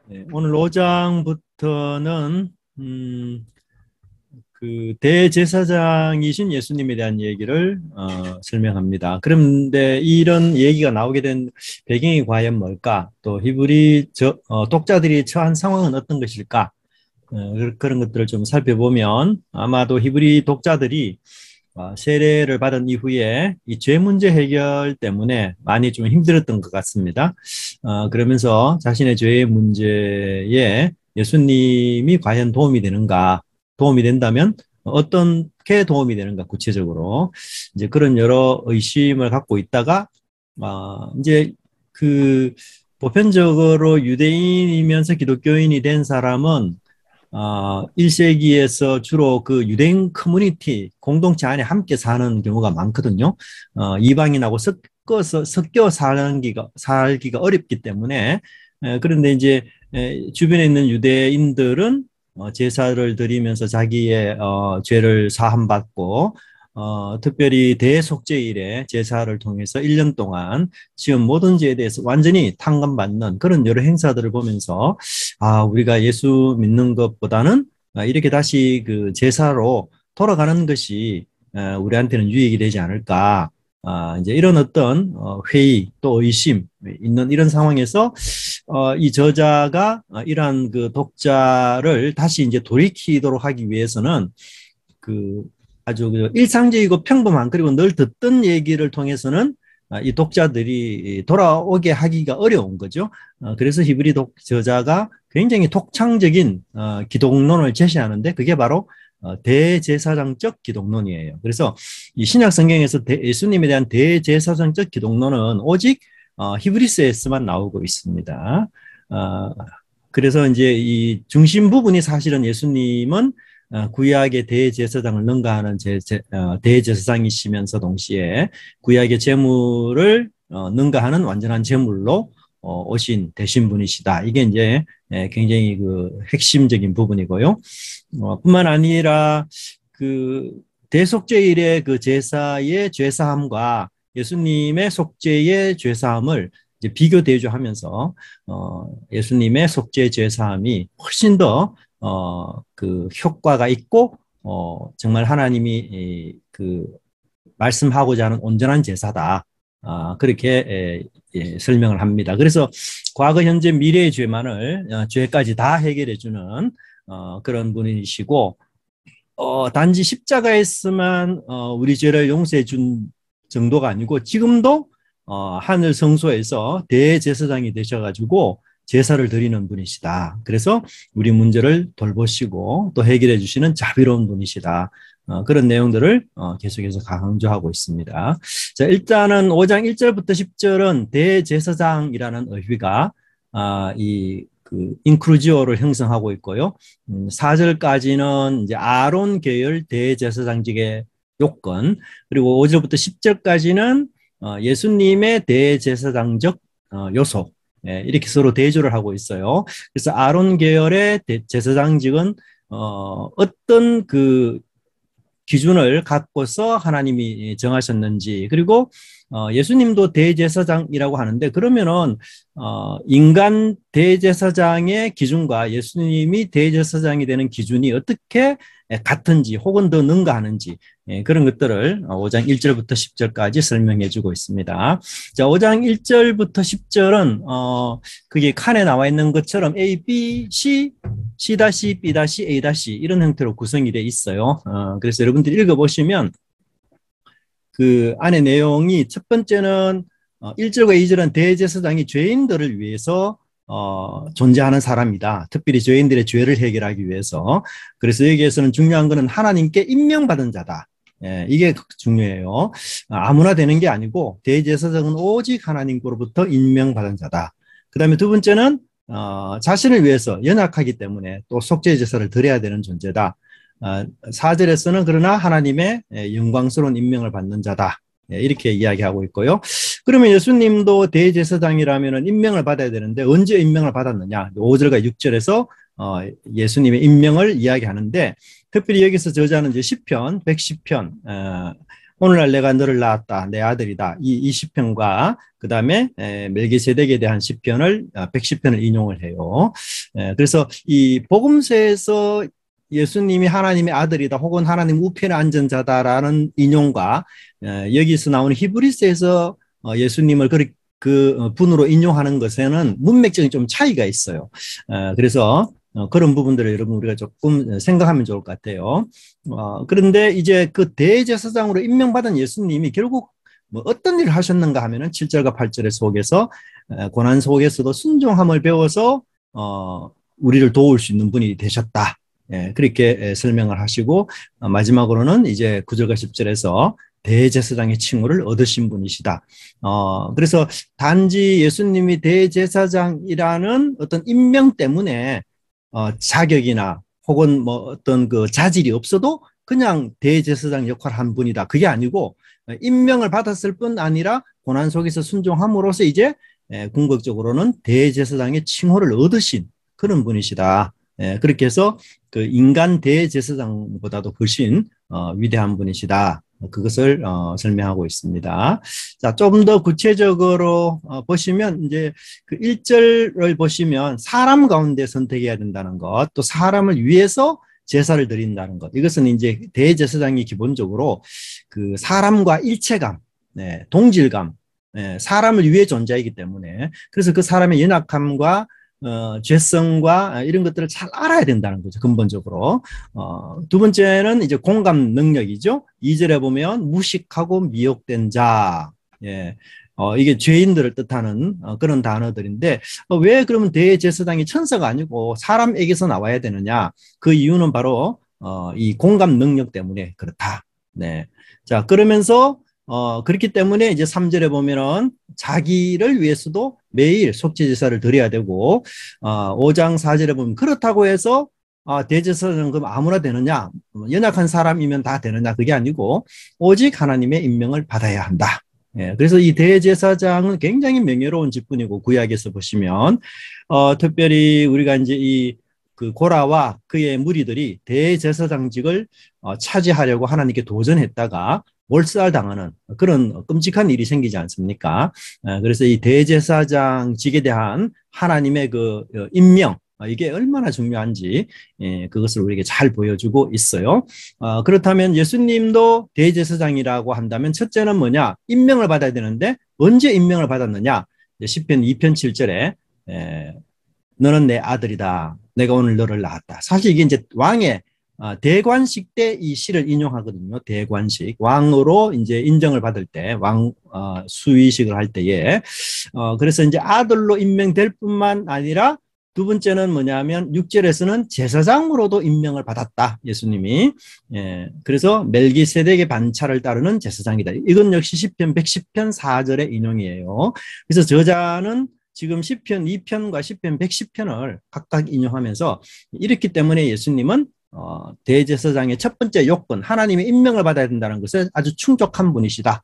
네, 오늘 5장부터는 그 대제사장이신 예수님에 대한 얘기를 설명합니다. 그런데 이런 얘기가 나오게 된 배경이 과연 뭘까? 또 히브리 독자들이 처한 상황은 어떤 것일까? 그런 것들을 좀 살펴보면 아마도 히브리 독자들이 세례를 받은 이후에 이 죄 문제 해결 때문에 많이 좀 힘들었던 것 같습니다. 그러면서 자신의 죄의 문제에 예수님이 과연 도움이 되는가, 도움이 된다면 어떻게 도움이 되는가, 구체적으로 이제 그런 여러 의심을 갖고 있다가 이제 그 보편적으로 유대인이면서 기독교인이 된 사람은 1세기에서 주로 그 유대인 커뮤니티, 공동체 안에 함께 사는 경우가 많거든요. 이방인하고 섞여 살기가 어렵기 때문에, 그런데 이제 주변에 있는 유대인들은 제사를 드리면서 자기의 죄를 사함받고, 특별히 대속죄일에 제사를 통해서 1년 동안 지은 모든 죄에 대해서 완전히 탕감받는 그런 여러 행사들을 보면서 우리가 예수 믿는 것보다는 이렇게 다시 그 제사로 돌아가는 것이 우리한테는 유익이 되지 않을까. 이제 이런 어떤 회의 또 의심 있는 이런 상황에서 이 저자가 이러한 그 독자를 다시 이제 돌이키도록 하기 위해서는 그 아주 그 일상적이고 평범한 그리고 늘 듣던 얘기를 통해서는 이 독자들이 돌아오게 하기가 어려운 거죠. 그래서 히브리 저자가 굉장히 독창적인 기독론을 제시하는데 그게 바로 대제사장적 기독론이에요. 그래서 이 신약 성경에서 예수님에 대한 대제사장적 기독론은 오직 히브리서에서만 나오고 있습니다. 그래서 이제 이 중심 부분이 사실은 예수님은 구약의 대제사장을 능가하는 대제사장이시면서 동시에 구약의 제물을 능가하는 완전한 제물로 오신 되신 분이시다. 이게 이제 굉장히 그 핵심적인 부분이고요. 뿐만 아니라 그 대속죄일의 그 제사의 죄사함과 예수님의 속죄의 죄사함을 이제 비교 대조하면서 예수님의 속죄 죄사함이 훨씬 더 그 효과가 있고 정말 하나님이 그 말씀하고자 하는 온전한 제사다. 그렇게 설명을 합니다. 그래서 과거, 현재, 미래의 죄만을 죄까지 다 해결해 주는 그런 분이시고 단지 십자가에서만 우리 죄를 용서해 준 정도가 아니고 지금도 하늘 성소에서 대제사장이 되셔가지고 제사를 드리는 분이시다. 그래서 우리 문제를 돌보시고 또 해결해 주시는 자비로운 분이시다. 그런 내용들을 계속해서 강조하고 있습니다. 자, 일단은 5장 1절부터 10절은 대제사장이라는 의미가 그 인크루지오를 형성하고 있고요. 4절까지는 이제 아론 계열 대제사장직의 요건, 그리고 5절부터 10절까지는 예수님의 대제사장적 요소, 이렇게 서로 대조를 하고 있어요. 그래서 아론 계열의 제사장직은 어떤 그 기준을 갖고서 하나님이 정하셨는지, 그리고 예수님도 대제사장이라고 하는데 그러면은 인간 대제사장의 기준과 예수님이 대제사장이 되는 기준이 어떻게 같은지 혹은 더 능가하는지 그런 것들을 5장 1절부터 10절까지 설명해 주고 있습니다. 자, 5장 1절부터 10절은 그게 칸에 나와 있는 것처럼 A, B, C, C-B-A- 이런 형태로 구성이 돼 있어요. 그래서 여러분들이 읽어보시면 그 안에 내용이 첫 번째는 1절과 2절은 대제사장이 죄인들을 위해서 존재하는 사람이다. 특별히 죄인들의 죄를 해결하기 위해서. 그래서 여기에서는 중요한 것은 하나님께 임명받은 자다. 이게 중요해요. 아무나 되는 게 아니고 대제사장은 오직 하나님으로부터 임명받은 자다. 그 다음에 두 번째는 자신을 위해서 연약하기 때문에 또 속죄 제사를 드려야 되는 존재다. 4절에서는 그러나 하나님의 영광스러운 임명을 받는 자다. 이렇게 이야기하고 있고요. 그러면 예수님도 대제사장이라면 임명을 받아야 되는데 언제 임명을 받았느냐? 5절과 6절에서 예수님의 임명을 이야기하는데 특별히 여기서 저자는 이제 시편 110편 오늘날 내가 너를 낳았다, 내 아들이다. 이 시편과 그 다음에 멜기세덱에 대한 시편을 110편을 인용을 해요. 그래서 이 복음서에서 예수님이 하나님의 아들이다 혹은 하나님 우편에 앉은 자다라는 인용과 여기서 나오는 히브리서에서 예수님을 그 분으로 인용하는 것에는 문맥적인 좀 차이가 있어요. 그래서 그런 부분들을 여러분 우리가 조금 생각하면 좋을 것 같아요. 그런데 이제 그 대제사장으로 임명받은 예수님이 결국 뭐 어떤 일을 하셨는가 하면은 7절과 8절의 속에서 고난 속에서도 순종함을 배워서 우리를 도울 수 있는 분이 되셨다. 예, 그렇게 설명을 하시고 마지막으로는 이제 9절과 10절에서 대제사장의 칭호를 얻으신 분이시다. 그래서 단지 예수님이 대제사장이라는 어떤 임명 때문에 자격이나 혹은 뭐 어떤 그 자질이 없어도 그냥 대제사장 역할을 한 분이다. 그게 아니고 임명을 받았을 뿐 아니라 고난 속에서 순종함으로써 이제 궁극적으로는 대제사장의 칭호를 얻으신 그런 분이시다. 그렇게 해서 그 인간 대제사장보다도 훨씬 위대한 분이시다. 그것을 설명하고 있습니다. 자, 좀 더 구체적으로 보시면 이제 그 1절을 보시면 사람 가운데 선택해야 된다는 것, 또 사람을 위해서 제사를 드린다는 것. 이것은 이제 대제사장이 기본적으로 그 사람과 일체감, 동질감, 사람을 위해 존재이기 때문에 그래서 그 사람의 연약함과 죄성과 이런 것들을 잘 알아야 된다는 거죠. 근본적으로. 두 번째는 이제 공감 능력이죠. 2절에 보면 무식하고 미혹된 자. 예. 이게 죄인들을 뜻하는 그런 단어들인데 왜 그러면 대제사장이 천사가 아니고 사람에게서 나와야 되느냐? 그 이유는 바로 이 공감 능력 때문에 그렇다. 네. 자, 그러면서 그렇기 때문에 이제 3절에 보면은 자기를 위해서도 매일 속죄제사를 드려야 되고 5장 4절에 보면 그렇다고 해서 대제사장은 그럼 아무나 되느냐? 연약한 사람이면 다 되느냐? 그게 아니고 오직 하나님의 임명을 받아야 한다. 예, 그래서 이 대제사장은 굉장히 명예로운 직분이고 구약에서 보시면 특별히 우리가 이제 이 그 고라와 그의 무리들이 대제사장직을 차지하려고 하나님께 도전했다가 몰살당하는 그런 끔찍한 일이 생기지 않습니까? 그래서 이 대제사장직에 대한 하나님의 그 임명 이게 얼마나 중요한지 그것을 우리에게 잘 보여주고 있어요. 그렇다면 예수님도 대제사장이라고 한다면 첫째는 뭐냐? 임명을 받아야 되는데 언제 임명을 받았느냐? 시편 2편 7절에 너는 내 아들이다. 내가 오늘 너를 낳았다. 사실 이게 이제 왕의 대관식 때 이 시를 인용하거든요. 대관식. 왕으로 이제 인정을 받을 때, 수위식을 할 때에. 그래서 이제 아들로 임명될 뿐만 아니라 두 번째는 뭐냐면 6절에서는 제사장으로도 임명을 받았다. 예수님이. 예, 그래서 멜기세덱의 반차를 따르는 제사장이다. 이건 역시 시편 110편 4절의 인용이에요. 그래서 저자는 지금 시편 2편과 시편 110편을 각각 인용하면서 이렇기 때문에 예수님은 대제사장의 첫 번째 요건, 하나님의 임명을 받아야 된다는 것에 아주 충족한 분이시다.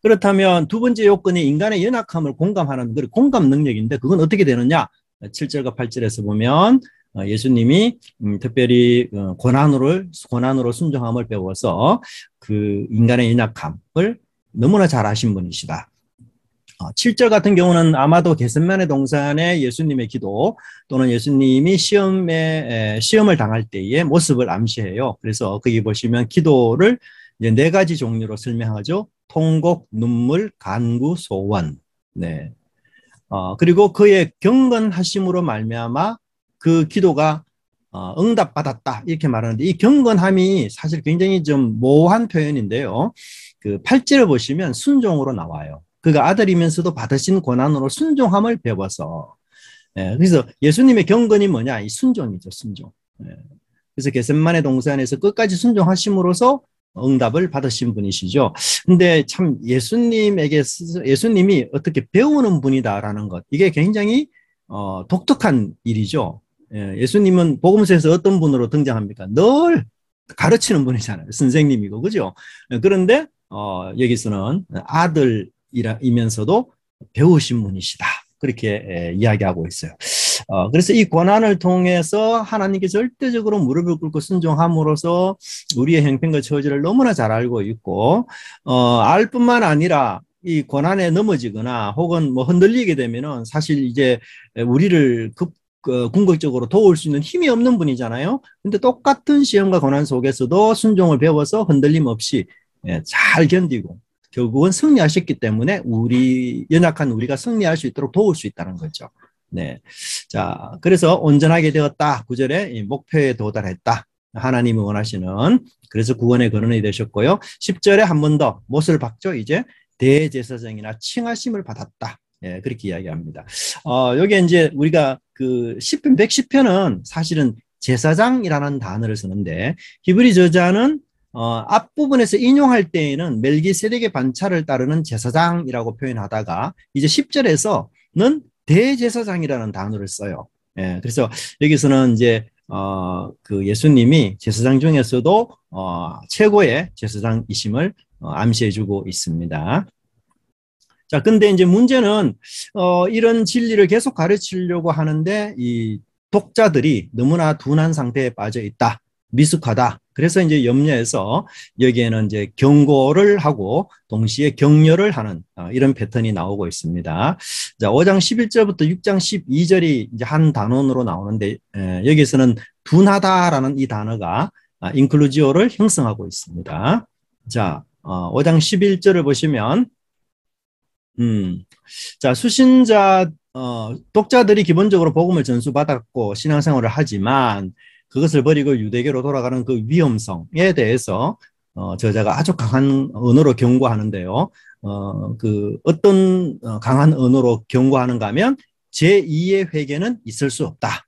그렇다면 두 번째 요건이 인간의 연약함을 공감하는 공감 능력인데 그건 어떻게 되느냐? 7절과 8절에서 보면 예수님이 특별히 고난으로 순종함을 배워서 그 인간의 연약함을 너무나 잘 아신 분이시다. 7절 같은 경우는 아마도 겟세마네 동산의 예수님의 기도 또는 예수님이 시험을 당할 때의 모습을 암시해요. 그래서 거기 보시면 기도를 이제 네 가지 종류로 설명하죠. 통곡, 눈물, 간구, 소원. 네. 그리고 그의 경건하심으로 말미암아 그 기도가 응답받았다 이렇게 말하는데 이 경건함이 사실 굉장히 좀 모호한 표현인데요. 그 8절을 보시면 순종으로 나와요. 그가 아들이면서도 받으신 고난으로 순종함을 배워서. 그래서 예수님의 경건이 뭐냐? 이 순종이죠, 순종. 그래서 겟세마네 동산에서 끝까지 순종하심으로써 응답을 받으신 분이시죠. 근데 참 예수님이 어떻게 배우는 분이다라는 것, 이게 굉장히 독특한 일이죠. 예수님은 복음서에서 어떤 분으로 등장합니까? 늘 가르치는 분이잖아요. 선생님이고, 그죠? 그런데 여기서는 아들이면서도 배우신 분이시다. 그렇게 이야기하고 있어요. 그래서 이 고난을 통해서 하나님께 절대적으로 무릎을 꿇고 순종함으로써 우리의 형편과 처지를 너무나 잘 알고 있고, 알 뿐만 아니라 이 고난에 넘어지거나 혹은 뭐 흔들리게 되면은 사실 이제 우리를 궁극적으로 도울 수 있는 힘이 없는 분이잖아요. 근데 똑같은 시험과 고난 속에서도 순종을 배워서 흔들림 없이 잘 견디고 결국은 승리하셨기 때문에 연약한 우리가 승리할 수 있도록 도울 수 있다는 거죠. 네. 자, 그래서 온전하게 되었다. 9절에 목표에 도달했다. 하나님이 원하시는, 그래서 구원의 근원이 되셨고요. 10절에 한 번 더 못을 박죠. 이제 대제사장이나 칭하심을 받았다. 예, 그렇게 이야기합니다. 여기 이제 우리가 그 10편, 110편은 사실은 제사장이라는 단어를 쓰는데, 히브리 저자는 앞부분에서 인용할 때에는 멜기세덱의 반차를 따르는 제사장이라고 표현하다가 이제 10절에서는 대제사장이라는 단어를 써요. 예, 그래서 여기서는 이제 그 예수님이 제사장 중에서도 최고의 제사장이심을 암시해주고 있습니다. 자, 근데 이제 문제는 이런 진리를 계속 가르치려고 하는데 이 독자들이 너무나 둔한 상태에 빠져 있다. 미숙하다. 그래서 이제 염려해서 여기에는 이제 경고를 하고 동시에 격려를 하는 이런 패턴이 나오고 있습니다. 자, 5장 11절부터 6장 12절이 이제 한 단원으로 나오는데 여기서는 둔하다라는 이 단어가 인클루지오를 형성하고 있습니다. 자, 5장 11절을 보시면 자, 독자들이 기본적으로 복음을 전수받았고 신앙생활을 하지만 그것을 버리고 유대교로 돌아가는 그 위험성에 대해서 저자가 아주 강한 언어로 경고하는데요. 어떤 강한 언어로 경고하는가 하면 제2의 회개는 있을 수 없다.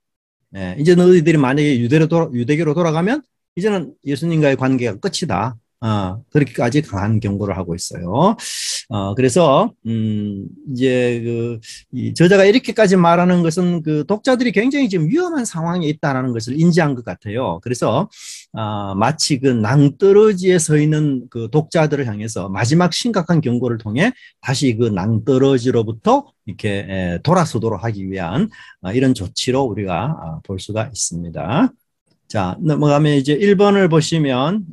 예, 이제 너희들이 만약에 유대교로 돌아가면 이제는 예수님과의 관계가 끝이다. 그렇게까지 강한 경고를 하고 있어요. 그래서 이제 이 저자가 이렇게까지 말하는 것은 그 독자들이 굉장히 지금 위험한 상황에 있다는 것을 인지한 것 같아요. 그래서 마치 그 낭떠러지에 서 있는 그 독자들을 향해서 마지막 심각한 경고를 통해 다시 그 낭떠러지로부터 이렇게 돌아서도록 하기 위한 이런 조치로 우리가 볼 수가 있습니다. 자, 넘어가면 이제 1번을 보시면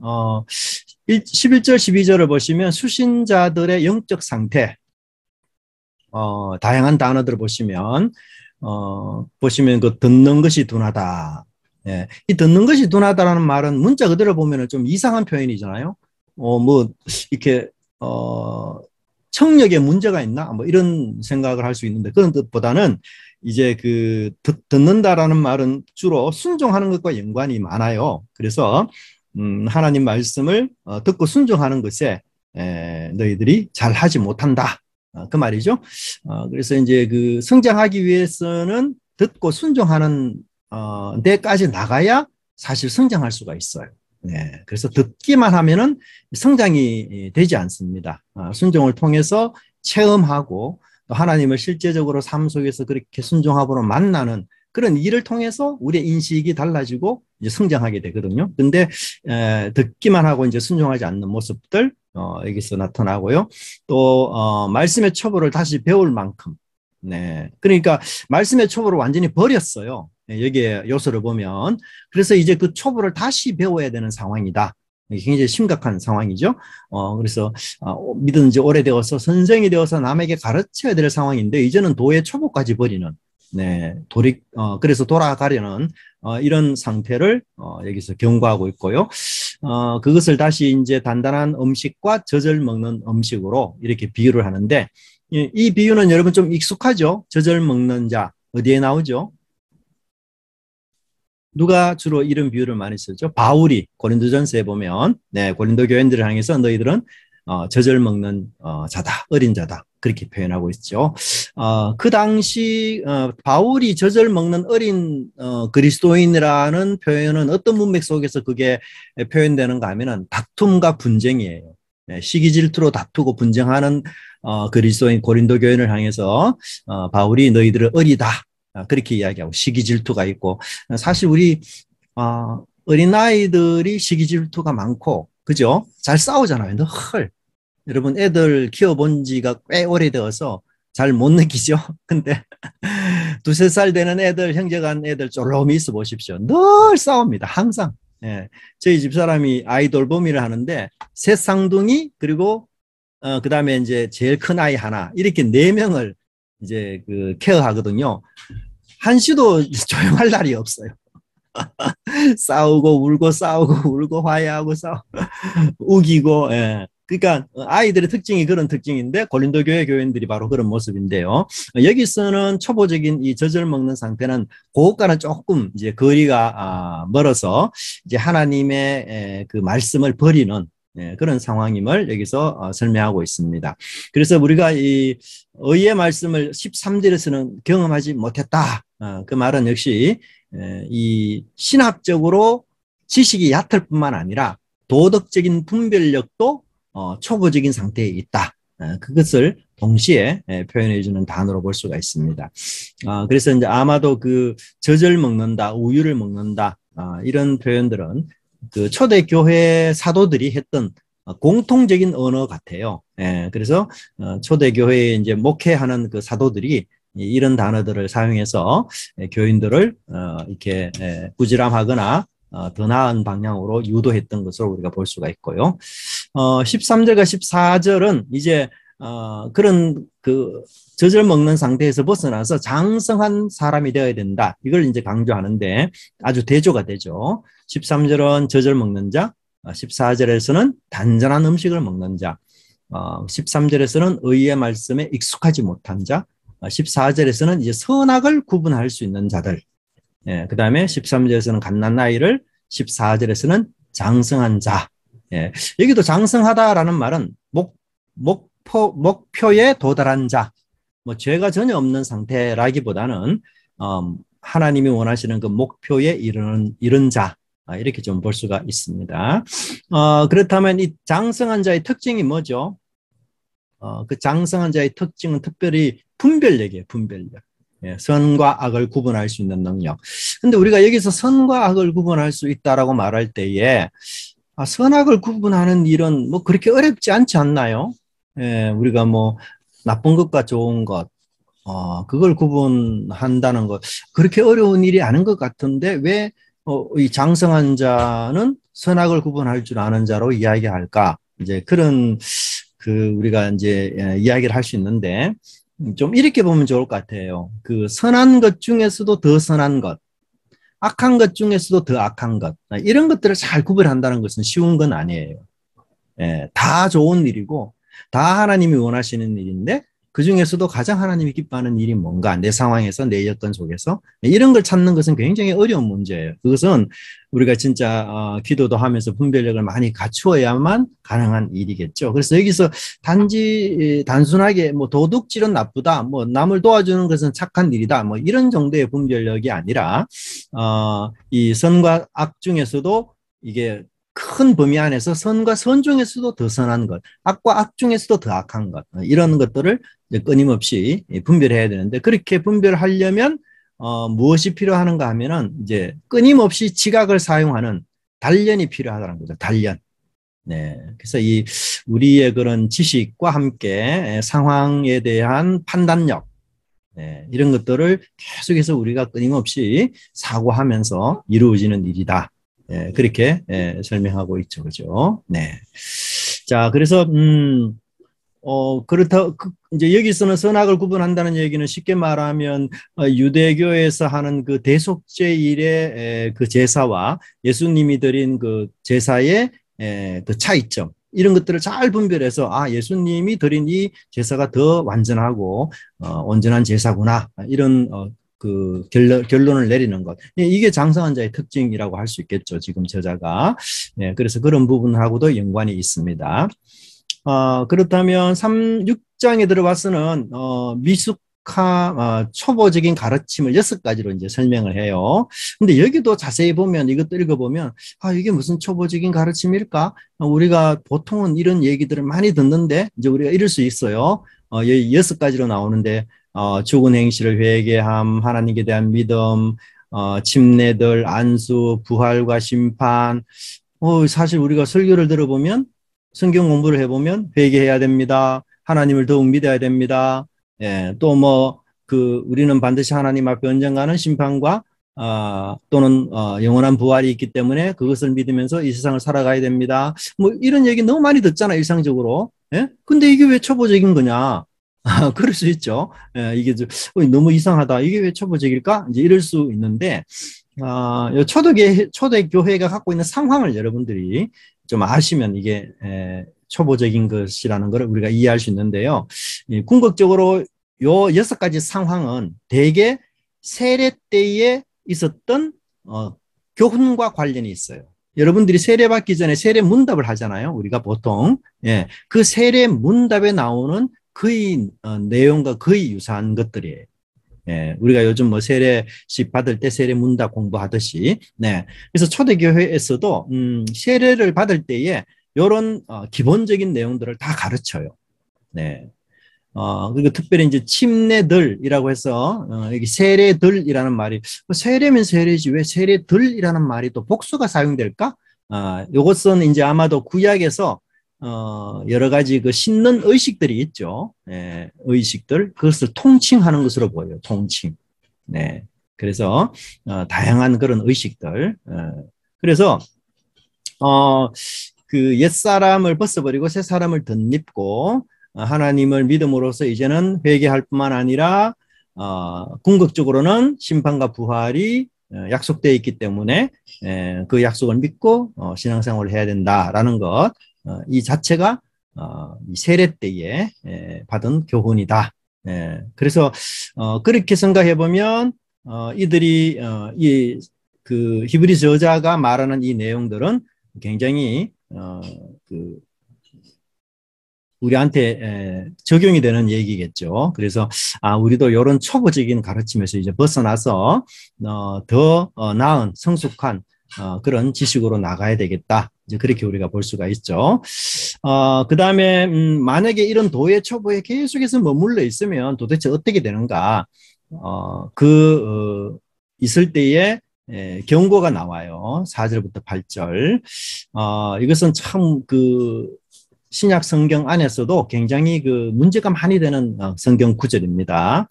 11절, 12절을 보시면 수신자들의 영적 상태, 다양한 단어들을 보시면 그 듣는 것이 둔하다. 예, 이 듣는 것이 둔하다라는 말은 문자 그대로 보면 좀 이상한 표현이잖아요. 이렇게 청력에 문제가 있나? 뭐 이런 생각을 할 수 있는데 그런 뜻보다는 이제 듣는다라는 말은 주로 순종하는 것과 연관이 많아요. 그래서 하나님 말씀을 듣고 순종하는 것에 너희들이 잘 하지 못한다. 그 말이죠. 그래서 이제 성장하기 위해서는 듣고 순종하는 데까지 나가야 사실 성장할 수가 있어요. 네, 그래서 듣기만 하면은 성장이 되지 않습니다. 순종을 통해서 체험하고 또 하나님을 실제적으로 삶 속에서 그렇게 순종하고 만나는 그런 일을 통해서 우리의 인식이 달라지고 이제 성장하게 되거든요. 근데 듣기만 하고 이제 순종하지 않는 모습들 여기서 나타나고요. 또 말씀의 첩보를 다시 배울 만큼, 네, 그러니까 말씀의 첩보를 완전히 버렸어요. 여기에 요소를 보면 그래서 이제 그 첩보를 다시 배워야 되는 상황이다. 굉장히 심각한 상황이죠. 그래서 믿은 지 오래되어서 선생이 되어서 남에게 가르쳐야 될 상황인데 이제는 도의 초보까지 버리는, 네, 그래서 돌아가려는 이런 상태를 여기서 경고하고 있고요. 그것을 다시 이제 단단한 음식과 젖을 먹는 음식으로 이렇게 비유를 하는데 이 비유는 여러분 좀 익숙하죠? 젖을 먹는 자 어디에 나오죠? 누가 주로 이런 비유를 많이 쓰죠? 바울이 고린도전서에 보면, 네, 고린도 교인들을 향해서 너희들은 젖을 먹는 자다, 어린 자다, 그렇게 표현하고 있죠. 그 당시 바울이 젖을 먹는 어린 그리스도인이라는 표현은 어떤 문맥 속에서 그게 표현되는가 하면은 다툼과 분쟁이에요. 네, 시기 질투로 다투고 분쟁하는 그리스도인 고린도 교인을 향해서 바울이 너희들은 어리다, 그렇게 이야기하고 시기 질투가 있고 사실 우리 어린아이들이 시기 질투가 많고 그죠? 잘 싸우잖아요. 늘 여러분 애들 키워본 지가 꽤 오래되어서 잘 못 느끼죠? 근데 두세 살 되는 애들, 형제간 애들 쫄롬이 있어 보십시오. 늘 싸웁니다. 항상. 예. 저희 집사람이 아이 돌보미를 하는데, 셋 쌍둥이, 그리고, 그 다음에 이제 제일 큰 아이 하나, 이렇게 네 명을 이제 그 케어하거든요. 한시도 조용할 날이 없어요. 싸우고 울고 싸우고 울고 화해하고 우기고, 예. 그러니까 아이들의 특징이 그런 특징인데 고린도 교회 교인들이 바로 그런 모습인데요. 여기서는 초보적인 이 젖을 먹는 상태는 그것과는 조금 이제 거리가 멀어서 이제 하나님의 그 말씀을 버리는 그런 상황임을 여기서 설명하고 있습니다. 그래서 우리가 이 의의 말씀을 13절에서는 경험하지 못했다. 그 말은 역시 이 신학적으로 지식이 얕을 뿐만 아니라 도덕적인 분별력도 초보적인 상태에 있다. 그것을 동시에 표현해 주는 단어로 볼 수가 있습니다. 그래서 이제 아마도 그 젖을 먹는다, 우유를 먹는다, 이런 표현들은 그 초대교회 사도들이 했던 공통적인 언어 같아요. 그래서 초대교회에 이제 목회하는 그 사도들이 이런 단어들을 사용해서 교인들을 이렇게 부지런하거나 더 나은 방향으로 유도했던 것으로 우리가 볼 수가 있고요. 13절과 14절은 이제 그런 그 젖을 먹는 상태에서 벗어나서 장성한 사람이 되어야 된다. 이걸 이제 강조하는데 아주 대조가 되죠. 13절은 젖을 먹는 자, 14절에서는 단전한 음식을 먹는 자, 13절에서는 의의 말씀에 익숙하지 못한 자, 14절에서는 이제 선악을 구분할 수 있는 자들, 그 다음에 13절에서는 갓난아이를, 14절에서는 장성한 자. 여기도 장성하다라는 말은 목표에 도달한 자, 뭐 죄가 전혀 없는 상태라기보다는 하나님이 원하시는 그 목표에 이른 자, 이렇게 좀 볼 수가 있습니다. 그렇다면 이 장성한 자의 특징이 뭐죠? 그 장성한 자의 특징은 특별히 분별력이에요. 분별력. 선과 악을 구분할 수 있는 능력. 근데 우리가 여기서 선과 악을 구분할 수 있다라고 말할 때에 선악을 구분하는 일은 뭐 그렇게 어렵지 않지 않나요? 우리가 뭐 나쁜 것과 좋은 것, 그걸 구분한다는 것 그렇게 어려운 일이 아닌 것 같은데 왜 이 장성한 자는 선악을 구분할 줄 아는 자로 이야기할까? 이제 그런 그 우리가 이제 이야기를 할 수 있는데 좀 이렇게 보면 좋을 것 같아요. 그 선한 것 중에서도 더 선한 것, 악한 것 중에서도 더 악한 것, 이런 것들을 잘 구별한다는 것은 쉬운 건 아니에요. 다 좋은 일이고 다 하나님이 원하시는 일인데 그 중에서도 가장 하나님이 기뻐하는 일이 뭔가 내 상황에서 내 여건 속에서 이런 걸 찾는 것은 굉장히 어려운 문제예요. 그것은 우리가 진짜 기도도 하면서 분별력을 많이 갖추어야만 가능한 일이겠죠. 그래서 여기서 단순하게 뭐 도둑질은 나쁘다, 뭐 남을 도와주는 것은 착한 일이다, 뭐 이런 정도의 분별력이 아니라 이 선과 악 중에서도 이게 큰 범위 안에서 선과 선 중에서도 더 선한 것, 악과 악 중에서도 더 악한 것, 이런 것들을 끊임없이 분별해야 되는데 그렇게 분별하려면 무엇이 필요한가 하면은 이제 끊임없이 지각을 사용하는 단련이 필요하다는 거죠. 단련. 네. 그래서 이 우리의 그런 지식과 함께 상황에 대한 판단력, 이런 것들을 계속해서 우리가 끊임없이 사고하면서 이루어지는 일이다. 그렇게 설명하고 있죠. 그죠? 네. 자, 그래서 그렇다 이제 여기서는 선악을 구분한다는 얘기는 쉽게 말하면 유대교에서 하는 그 대속죄일의 그 제사와 예수님이 드린 그 제사의 그 차이점, 이런 것들을 잘 분별해서 예수님이 드린 이 제사가 더 완전하고 온전한 제사구나, 이런 그 결론을 내리는 것. 이게 장성한 자의 특징이라고 할 수 있겠죠. 지금 저자가. 그래서 그런 부분하고도 연관이 있습니다. 그렇다면 6장에 들어와서는 미숙한 초보적인 가르침을 6가지로 이제 설명을 해요. 근데 여기도 자세히 보면, 이것도 읽어보면 이게 무슨 초보적인 가르침일까? 우리가 보통은 이런 얘기들을 많이 듣는데 이제 우리가 이럴 수 있어요. 여기 6가지로 나오는데 죽은 행실을 회개함, 하나님께 대한 믿음, 침례들, 안수, 부활과 심판. 사실 우리가 설교를 들어보면, 성경 공부를 해보면 회개해야 됩니다. 하나님을 더욱 믿어야 됩니다. 또 뭐 우리는 반드시 하나님 앞에 언젠가는 심판과 또는 영원한 부활이 있기 때문에 그것을 믿으면서 이 세상을 살아가야 됩니다. 뭐 이런 얘기 너무 많이 듣잖아, 일상적으로. 예? 근데 이게 왜 초보적인 거냐? 그럴 수 있죠. 예, 이게 너무 이상하다. 이게 왜 초보적일까? 이제 이럴 수 있는데, 초대교회가 갖고 있는 상황을 여러분들이 좀 아시면 이게 초보적인 것이라는 것을 우리가 이해할 수 있는데요. 궁극적으로 요 6가지 상황은 대개 세례 때에 있었던 교훈과 관련이 있어요. 여러분들이 세례받기 전에 세례 문답을 하잖아요. 우리가 보통. 예, 그 세례 문답에 나오는 거의 내용과 거의 유사한 것들이에요. 예, 우리가 요즘 뭐 세례식 받을 때 세례 문답 공부하듯이. 네. 그래서 초대교회에서도 세례를 받을 때에 이런 기본적인 내용들을 다 가르쳐요. 네. 그리고 특별히 이제 침례들이라고 해서, 여기 세례들이라는 말이, 세례면 세례지 왜 세례들이라는 말이 또 복수가 사용될까? 요것은 이제 아마도 구약에서, 여러 가지 그 신는 의식들이 있죠. 예, 의식들. 그것을 통칭하는 것으로 보여요. 통칭. 네. 그래서, 다양한 그런 의식들. 그래서, 그 옛사람을 벗어버리고 새 사람을 덧입고, 하나님을 믿음으로써 이제는 회개할 뿐만 아니라 궁극적으로는 심판과 부활이 약속되어 있기 때문에 그 약속을 믿고 신앙생활을 해야 된다라는 것, 이 자체가 이 세례 때에 받은 교훈이다. 그래서 그렇게 생각해 보면 이들이 그 히브리 저자가 말하는 이 내용들은 굉장히 우리한테 적용이 되는 얘기겠죠. 그래서 우리도 이런 초보적인 가르침에서 이제 벗어나서 더 나은 성숙한 그런 지식으로 나가야 되겠다. 이제 그렇게 우리가 볼 수가 있죠. 그 다음에 만약에 이런 도의 초보에 계속해서 머물러 있으면 도대체 어떻게 되는가? 있을 때에 경고가 나와요. 4절부터 8절. 이것은 참 신약 성경 안에서도 굉장히 문제가 많이 되는 성경 구절입니다.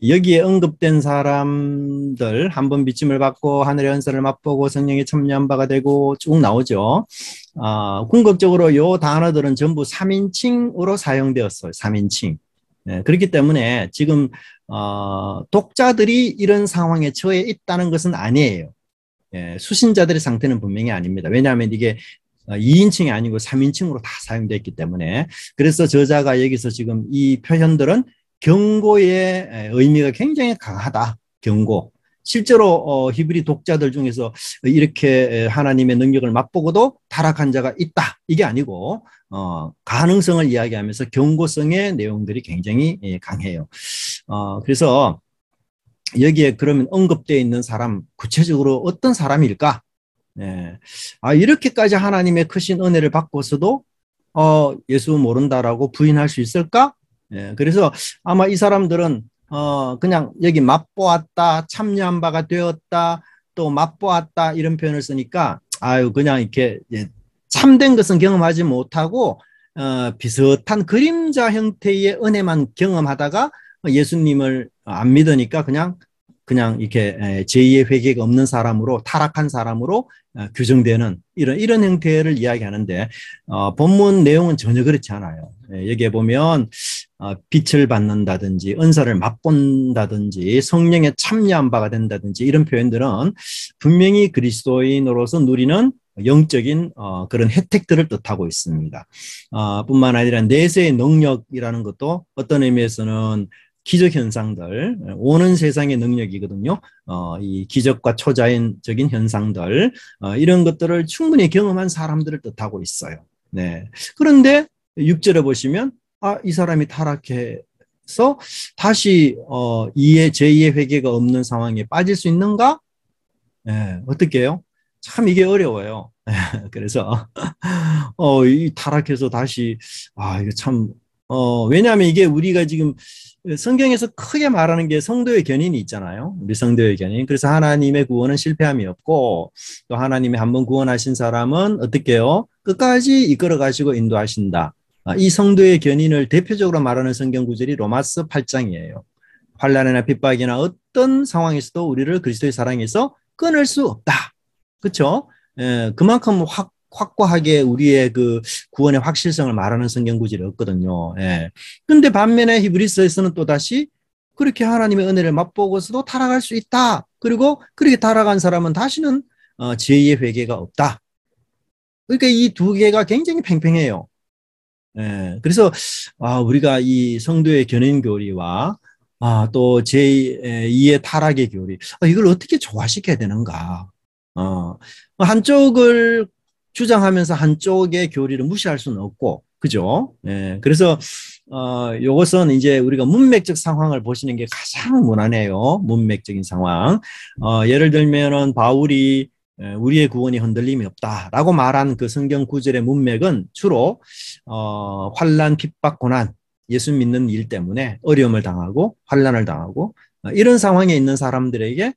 여기에 언급된 사람들 한번 비침을 받고 하늘의 은사를 맛보고 성령에 참여한 바가 되고 쭉 나오죠. 궁극적으로 요 단어들은 전부 3인칭으로 사용되었어요. 3인칭. 그렇기 때문에 지금 독자들이 이런 상황에 처해 있다는 것은 아니에요. 수신자들의 상태는 분명히 아닙니다. 왜냐하면 이게 2인칭이 아니고 3인칭으로 다 사용됐기 때문에. 그래서 저자가 여기서 지금 이 표현들은 경고의 의미가 굉장히 강하다. 경고. 실제로 히브리 독자들 중에서 이렇게 하나님의 능력을 맛보고도 타락한 자가 있다. 이게 아니고 가능성을 이야기하면서 경고성의 내용들이 굉장히 강해요. 그래서 여기에 그러면 언급되어 있는 사람, 구체적으로 어떤 사람일까? 이렇게까지 하나님의 크신 은혜를 받고서도 예수 모른다라고 부인할 수 있을까? 그래서 아마 이 사람들은 그냥 여기 맛보았다, 참여한 바가 되었다, 또 맛보았다 이런 표현을 쓰니까 그냥 이렇게 참된 것은 경험하지 못하고 비슷한 그림자 형태의 은혜만 경험하다가 예수님을 안 믿으니까 그냥 이렇게 제2의 회개가 없는 사람으로 타락한 사람으로 규정되는 이런 형태를 이야기하는데 본문 내용은 전혀 그렇지 않아요. 여기에 보면 빛을 받는다든지 은사를 맛본다든지 성령에 참여한 바가 된다든지 이런 표현들은 분명히 그리스도인으로서 누리는 영적인 그런 혜택들을 뜻하고 있습니다. 뿐만 아니라 내세의 능력이라는 것도 어떤 의미에서는 기적 현상들, 오는 세상의 능력이거든요. 이 기적과 초자연적인 현상들, 이런 것들을 충분히 경험한 사람들을 뜻하고 있어요. 네. 그런데 6절에 보시면, 이 사람이 타락해서 다시 제2의 회개가 없는 상황에 빠질 수 있는가? 네. 어떻게 해요? 참 이게 어려워요. 그래서 이 타락해서 다시 이거 참 왜냐하면 이게 우리가 지금 성경에서 크게 말하는 게 성도의 견인이 있잖아요. 우리 성도의 견인. 그래서 하나님의 구원은 실패함이 없고 또 하나님이 한번 구원하신 사람은 어떻게 해요? 끝까지 이끌어 가시고 인도하신다. 이 성도의 견인을 대표적으로 말하는 성경 구절이 로마서 8장이에요. 환난이나 핍박이나 어떤 상황에서도 우리를 그리스도의 사랑에서 끊을 수 없다. 그렇죠? 그만큼 확고하게 우리의 그 구원의 확실성을 말하는 성경 구절이 없거든요. 예. 근데 반면에 히브리서에서는 또다시 그렇게 하나님의 은혜를 맛보고서도 타락할 수 있다. 그리고 그렇게 타락한 사람은 다시는 죄의 회개가 없다. 그러니까 이 두 개가 굉장히 팽팽해요. 예, 그래서 우리가 이 성도의 견인 교리와 또 제2의 타락의 교리, 이걸 어떻게 조화시켜야 되는가? 한쪽을 주장하면서 한쪽의 교리를 무시할 수는 없고, 그죠? 예, 그래서 이것은 이제 우리가 문맥적 상황을 보시는 게 가장 무난해요. 문맥적인 상황. 예를 들면은 바울이 우리의 구원이 흔들림이 없다라고 말한 그 성경 구절의 문맥은 주로 환난, 핍박, 고난, 예수 믿는 일 때문에 어려움을 당하고 환난을 당하고 이런 상황에 있는 사람들에게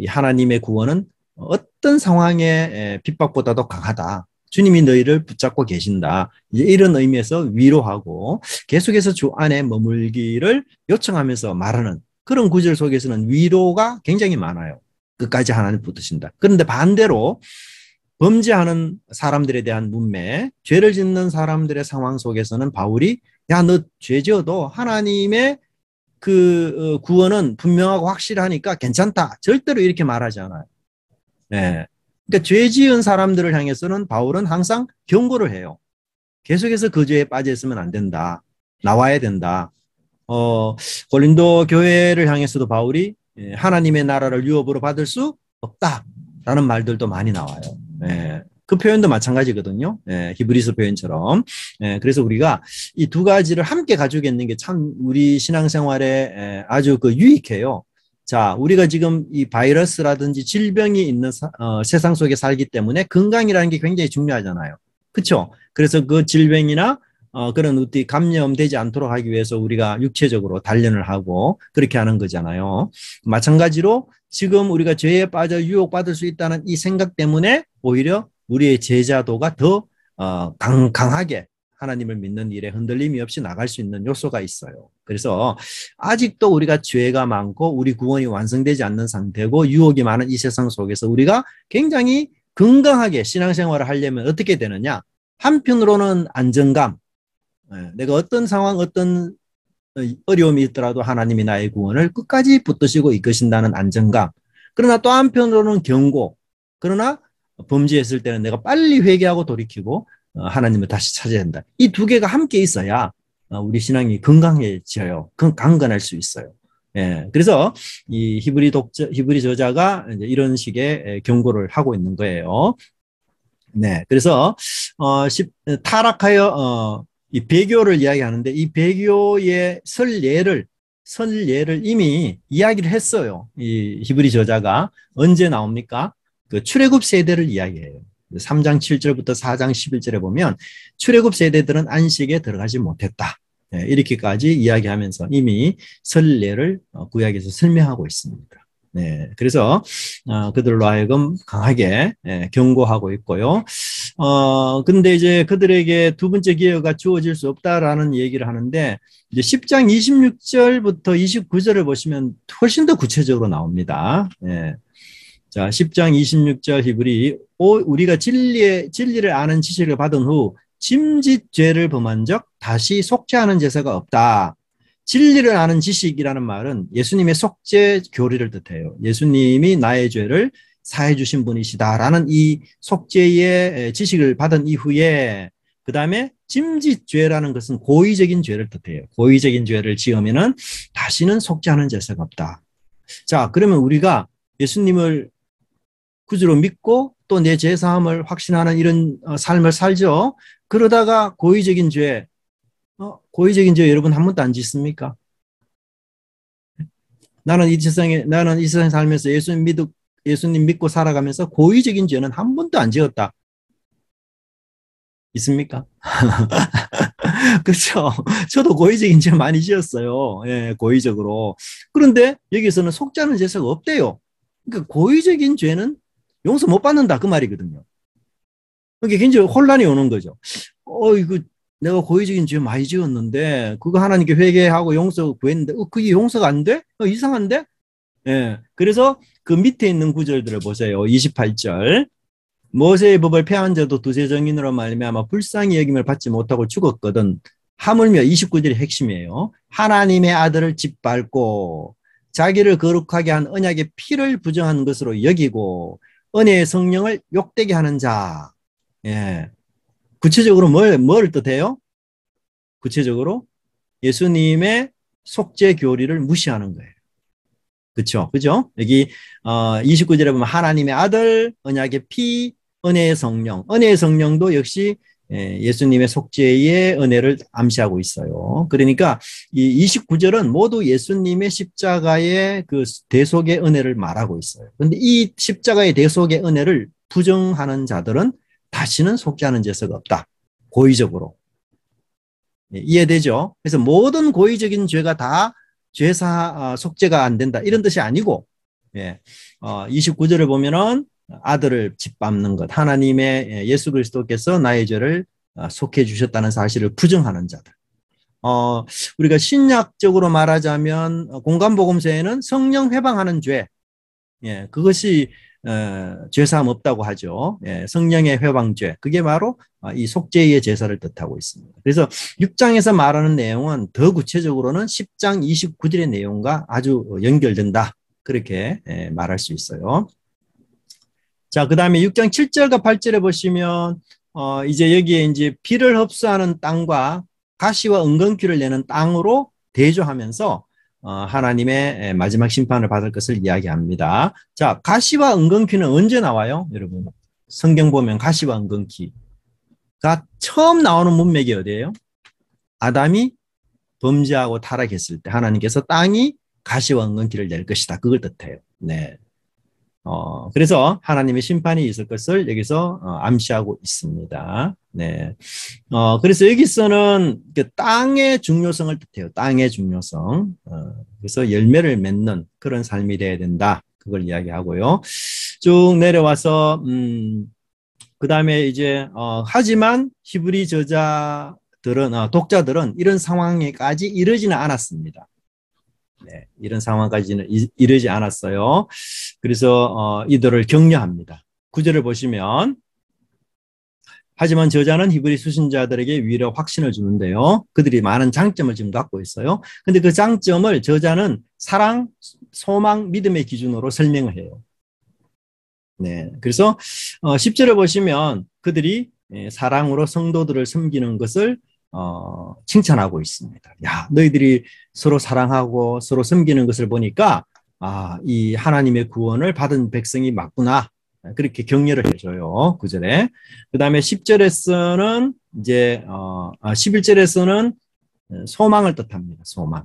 하나님의 구원은 어떤 상황의 핍박보다도 강하다. 주님이 너희를 붙잡고 계신다. 이런 의미에서 위로하고 계속해서 주 안에 머물기를 요청하면서 말하는 그런 구절 속에서는 위로가 굉장히 많아요. 끝까지 하나님 붙드신다. 그런데 반대로 범죄하는 사람들에 대한 문매, 죄를 짓는 사람들의 상황 속에서는 바울이 야, 너 죄 지어도 하나님의 그 구원은 분명하고 확실하니까 괜찮다. 절대로 이렇게 말하지 않아요. 네. 그러니까 죄 지은 사람들을 향해서는 바울은 항상 경고를 해요. 계속해서 그 죄에 빠져 있으면 안 된다. 나와야 된다. 고린도 교회를 향해서도 바울이 하나님의 나라를 유업으로 받을 수 없다라는 말들도 많이 나와요. 그 표현도 마찬가지거든요. 히브리서 표현처럼. 그래서 우리가 이 두 가지를 함께 가지고 있는 게 참 우리 신앙생활에 아주 그 유익해요. 자, 우리가 지금 이 바이러스라든지 질병이 있는 세상 속에 살기 때문에 건강이라는 게 굉장히 중요하잖아요. 그렇죠? 그래서 그 질병이나 그런 어떤 감염되지 않도록 하기 위해서 우리가 육체적으로 단련을 하고 그렇게 하는 거잖아요. 마찬가지로 지금 우리가 죄에 빠져 유혹받을 수 있다는 이 생각 때문에 오히려 우리의 제자도가 더 강하게 하나님을 믿는 일에 흔들림이 없이 나갈 수 있는 요소가 있어요. 그래서 아직도 우리가 죄가 많고 우리 구원이 완성되지 않는 상태고 유혹이 많은 이 세상 속에서 우리가 굉장히 건강하게 신앙생활을 하려면 어떻게 되느냐? 한편으로는 안정감, 내가 어떤 상황, 어떤 어려움이 있더라도 하나님이 나의 구원을 끝까지 붙드시고 이끄신다는 안정감. 그러나 또 한편으로는 경고. 그러나 범죄했을 때는 내가 빨리 회개하고 돌이키고 하나님을 다시 찾아야 된다. 이 두 개가 함께 있어야 우리 신앙이 건강해져요. 강건할 수 있어요. 그래서 이 히브리 저자가 이제 이런 식의 경고를 하고 있는 거예요. 네, 그래서 타락하여 이 배교를 이야기하는데 이 배교의 설례를 이미 이야기를 했어요. 이 히브리 저자가 언제 나옵니까? 그 출애굽 세대를 이야기해요. 3장 7절부터 4장 11절에 보면 출애굽 세대들은 안식에 들어가지 못했다. 이렇게까지 이야기하면서 이미 설례를 구약에서 설명하고 있습니다. 네, 그래서 그들로 하여금 강하게 경고하고 있고요. 근데 이제 그들에게 두 번째 기회가 주어질 수 없다라는 얘기를 하는데 이제 10장 26절부터 29절을 보시면 훨씬 더 구체적으로 나옵니다. 자, 10장 26절 히브리 우리가 진리를 아는 지식을 받은 후 짐짓 죄를 범한 적 다시 속죄하는 제사가 없다. 진리를 아는 지식이라는 말은 예수님의 속죄 교리를 뜻해요. 예수님이 나의 죄를 사해 주신 분이시다라는 이 속죄의 지식을 받은 이후에 그 다음에 짐짓죄라는 것은 고의적인 죄를 뜻해요. 고의적인 죄를 지으면은 다시는 속죄하는 제사가 없다. 자, 그러면 우리가 예수님을 구주로 믿고 또 내 죄사함을 확신하는 이런 삶을 살죠. 그러다가 고의적인 죄 여러분 한 번도 안 짓습니까? 나는 이 세상에 살면서 예수님 믿고 살아가면서 고의적인 죄는 한 번도 안 지었다. 있습니까? 그렇죠. 저도 고의적인 죄 많이 지었어요. 고의적으로. 그런데 여기서는 속죄하는 제사가 없대요. 그러니까 고의적인 죄는 용서 못 받는다 그 말이거든요. 그게 굉장히 혼란이 오는 거죠. 이거 내가 고의적인 죄 많이 지었는데 그거 하나님께 회개하고 용서 구했는데 그게 용서가 안 돼? 이상한데? 예. 그래서 그 밑에 있는 구절들을 보세요. 28절. 모세의 법을 폐한 자도 두세 정인으로 말미암아 불쌍히 여김을 받지 못하고 죽었거든. 하물며 29절이 핵심이에요. 하나님의 아들을 짓밟고 자기를 거룩하게 한 언약의 피를 부정한 것으로 여기고 은혜의 성령을 욕되게 하는 자. 예. 구체적으로 뭘 뜻해요? 구체적으로 예수님의 속죄 교리를 무시하는 거예요. 그렇죠? 그죠? 여기 29절에 보면 하나님의 아들, 언약의 피, 은혜의 성령. 은혜의 성령도 역시 예수님의 속죄의 은혜를 암시하고 있어요. 그러니까 이 29절은 모두 예수님의 십자가의 그 대속의 은혜를 말하고 있어요. 그런데 이 십자가의 대속의 은혜를 부정하는 자들은 다시는 속죄하는 죄가 없다. 고의적으로. 이해되죠? 그래서 모든 고의적인 죄가 다 죄사 속죄가 안 된다. 이런 뜻이 아니고 29절을 보면은 아들을 짓밟는 것, 하나님의 예수 그리스도께서 나의 죄를 속해 주셨다는 사실을 부정하는 자들. 우리가 신약적으로 말하자면 공간복음서에는 성령 회방하는 죄, 그것이 죄사함 없다고 하죠. 성령의 회방죄, 그게 바로 이 속죄의 제사를 뜻하고 있습니다. 그래서 6장에서 말하는 내용은 더 구체적으로는 10장 29절의 내용과 아주 연결된다. 그렇게 말할 수 있어요. 자, 그 다음에 6장 7절과 8절에 보시면 이제 여기에 이제 피를 흡수하는 땅과 가시와 은근귀를 내는 땅으로 대조하면서 하나님의 마지막 심판을 받을 것을 이야기합니다. 자, 가시와 은근귀는 언제 나와요? 여러분, 성경 보면 가시와 은근귀가 처음 나오는 문맥이 어디예요? 아담이 범죄하고 타락했을 때 하나님께서 땅이 가시와 은근귀를 낼 것이다. 그걸 뜻해요. 네. 그래서 하나님의 심판이 있을 것을 여기서 암시하고 있습니다. 네. 그래서 여기서는 그 땅의 중요성을 뜻해요. 땅의 중요성. 그래서 열매를 맺는 그런 삶이 돼야 된다. 그걸 이야기하고요. 쭉 내려와서, 그 다음에 이제, 하지만 히브리 저자들은, 독자들은 이런 상황에까지 이르지는 않았습니다. 네, 이런 상황까지는 이르지 않았어요. 그래서 이들을 격려합니다. 9절을 보시면 하지만 저자는 히브리 수신자들에게 위로 확신을 주는데요. 그들이 많은 장점을 지금 갖고 있어요. 근데 그 장점을 저자는 사랑, 소망, 믿음의 기준으로 설명을 해요. 네, 그래서 10절을 보시면 그들이 사랑으로 성도들을 섬기는 것을 칭찬하고 있습니다. 야, 너희들이 서로 사랑하고 서로 섬기는 것을 보니까 이 하나님의 구원을 받은 백성이 맞구나. 그렇게 격려를 해줘요. 9절에. 그 다음에 10절에서는 이제 11절에서는 소망을 뜻합니다. 소망.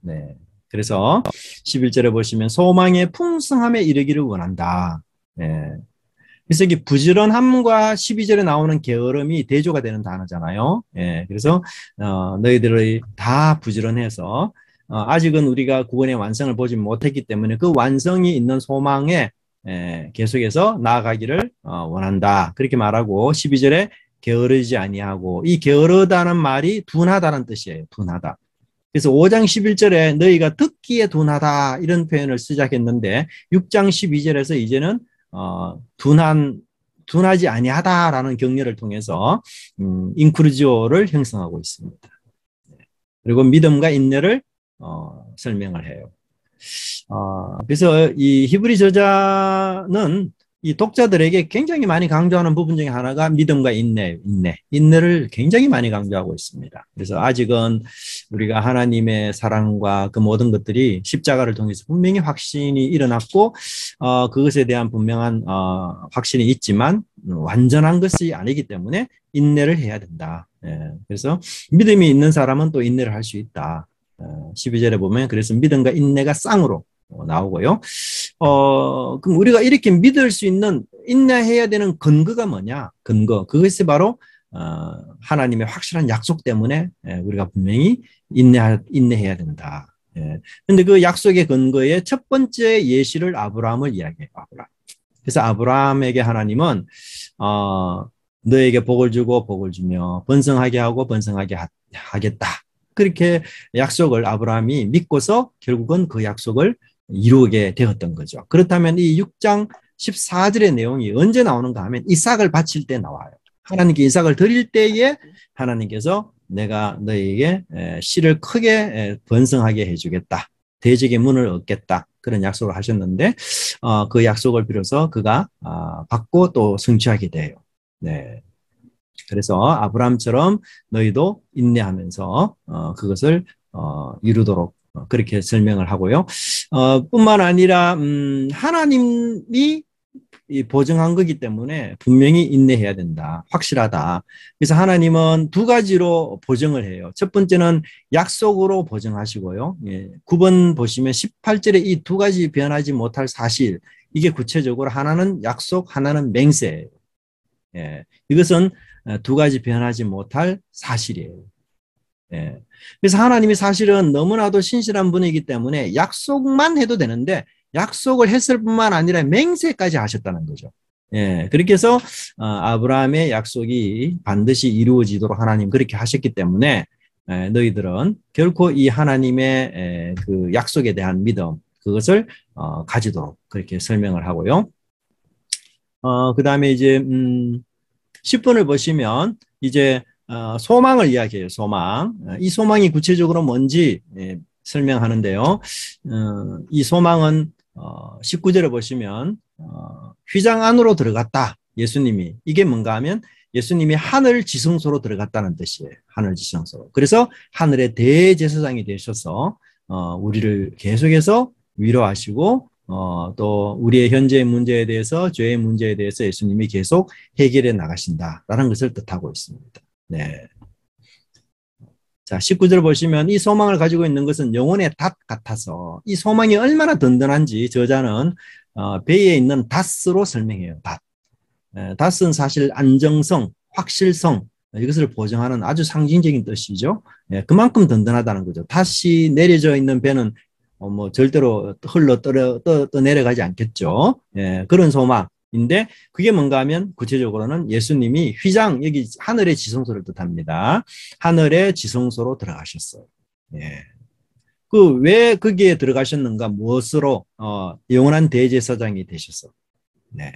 네. 그래서 11절에 보시면 소망의 풍성함에 이르기를 원한다. 네. 그래서 이게 부지런함과 12절에 나오는 게으름이 대조가 되는 단어잖아요. 그래서 너희들이 다 부지런해서 아직은 우리가 구원의 완성을 보지 못했기 때문에 그 완성이 있는 소망에 계속해서 나아가기를 원한다. 그렇게 말하고 12절에 게으르지 아니하고, 이 게으르다는 말이 둔하다는 뜻이에요. 둔하다. 그래서 5장 11절에 너희가 듣기에 둔하다 이런 표현을 시작했는데 6장 12절에서 이제는 둔하지 아니하다라는 격려를 통해서 인크루지오를 형성하고 있습니다. 그리고 믿음과 인내를 설명을 해요. 그래서 이 히브리 저자는 이 독자들에게 굉장히 많이 강조하는 부분 중에 하나가 믿음과 인내를 굉장히 많이 강조하고 있습니다. 그래서 아직은 우리가 하나님의 사랑과 그 모든 것들이 십자가를 통해서 분명히 확신이 일어났고 그것에 대한 분명한 확신이 있지만 완전한 것이 아니기 때문에 인내를 해야 된다. 그래서 믿음이 있는 사람은 또 인내를 할 수 있다. 12절에 보면 그래서 믿음과 인내가 쌍으로 나오고요. 그럼 우리가 이렇게 믿을 수 있는, 인내해야 되는 근거가 뭐냐? 근거. 그것이 바로 하나님의 확실한 약속 때문에 우리가 분명히 인내해야 된다. 그런데 그 약속의 근거의 첫 번째 예시를 아브라함을 이야기해요. 아브라함. 그래서 아브라함에게 하나님은 너에게 복을 주고 복을 주며 번성하게 하고 번성하게 하겠다. 그렇게 약속을 아브라함이 믿고서 결국은 그 약속을 이루게 되었던 거죠. 그렇다면 이 6장 14절의 내용이 언제 나오는가 하면 이삭을 바칠 때 나와요. 하나님께 이삭을 드릴 때에 하나님께서 내가 너에게 씨를 크게 번성하게 해주겠다. 대적의 문을 얻겠다. 그런 약속을 하셨는데 그 약속을 빌어서 그가 받고 또 성취하게 돼요. 네. 그래서 아브라함처럼 너희도 인내하면서 그것을 이루도록 그렇게 설명을 하고요. 뿐만 아니라 하나님이 보증한 거기 때문에 분명히 인내해야 된다. 확실하다. 그래서 하나님은 두 가지로 보증을 해요. 첫 번째는 약속으로 보증하시고요. 9번 보시면 18절에 이 두 가지 변하지 못할 사실, 이게 구체적으로 하나는 약속, 하나는 맹세예요. 이것은 두 가지 변하지 못할 사실이에요. 그래서 하나님이 사실은 너무나도 신실한 분이기 때문에 약속만 해도 되는데 약속을 했을 뿐만 아니라 맹세까지 하셨다는 거죠. 그렇게 해서 아브라함의 약속이 반드시 이루어지도록 하나님 그렇게 하셨기 때문에 너희들은 결코 이 하나님의 그 약속에 대한 믿음 그것을 가지도록 그렇게 설명을 하고요. 그 다음에 이제 10번을 보시면 이제 소망을 이야기해요. 소망. 이 소망이 구체적으로 뭔지 설명하는데요. 이 소망은 19절에 보시면 휘장 안으로 들어갔다. 예수님이. 이게 뭔가 하면 예수님이 하늘 지성소로 들어갔다는 뜻이에요. 하늘 지성소로. 그래서 하늘의 대제사장이 되셔서 우리를 계속해서 위로하시고 또 우리의 현재의 문제에 대해서 죄의 문제에 대해서 예수님이 계속 해결해 나가신다라는 것을 뜻하고 있습니다. 네. 자, 19절 보시면 이 소망을 가지고 있는 것은 영혼의 닷 같아서 이 소망이 얼마나 든든한지 저자는 배에 있는 닷으로 설명해요. 닷. 닷은 사실 안정성, 확실성 이것을 보증하는 아주 상징적인 뜻이죠. 그만큼 든든하다는 거죠. 닷이 내려져 있는 배는 뭐 절대로 흘러 떠내려가지 않겠죠. 그런 소망인데 그게 뭔가 하면 구체적으로는 예수님이 휘장, 여기 하늘의 지성소를 뜻합니다. 하늘의 지성소로 들어가셨어요. 그 왜 거기에 들어가셨는가? 무엇으로 영원한 대제사장이 되셨어. 네.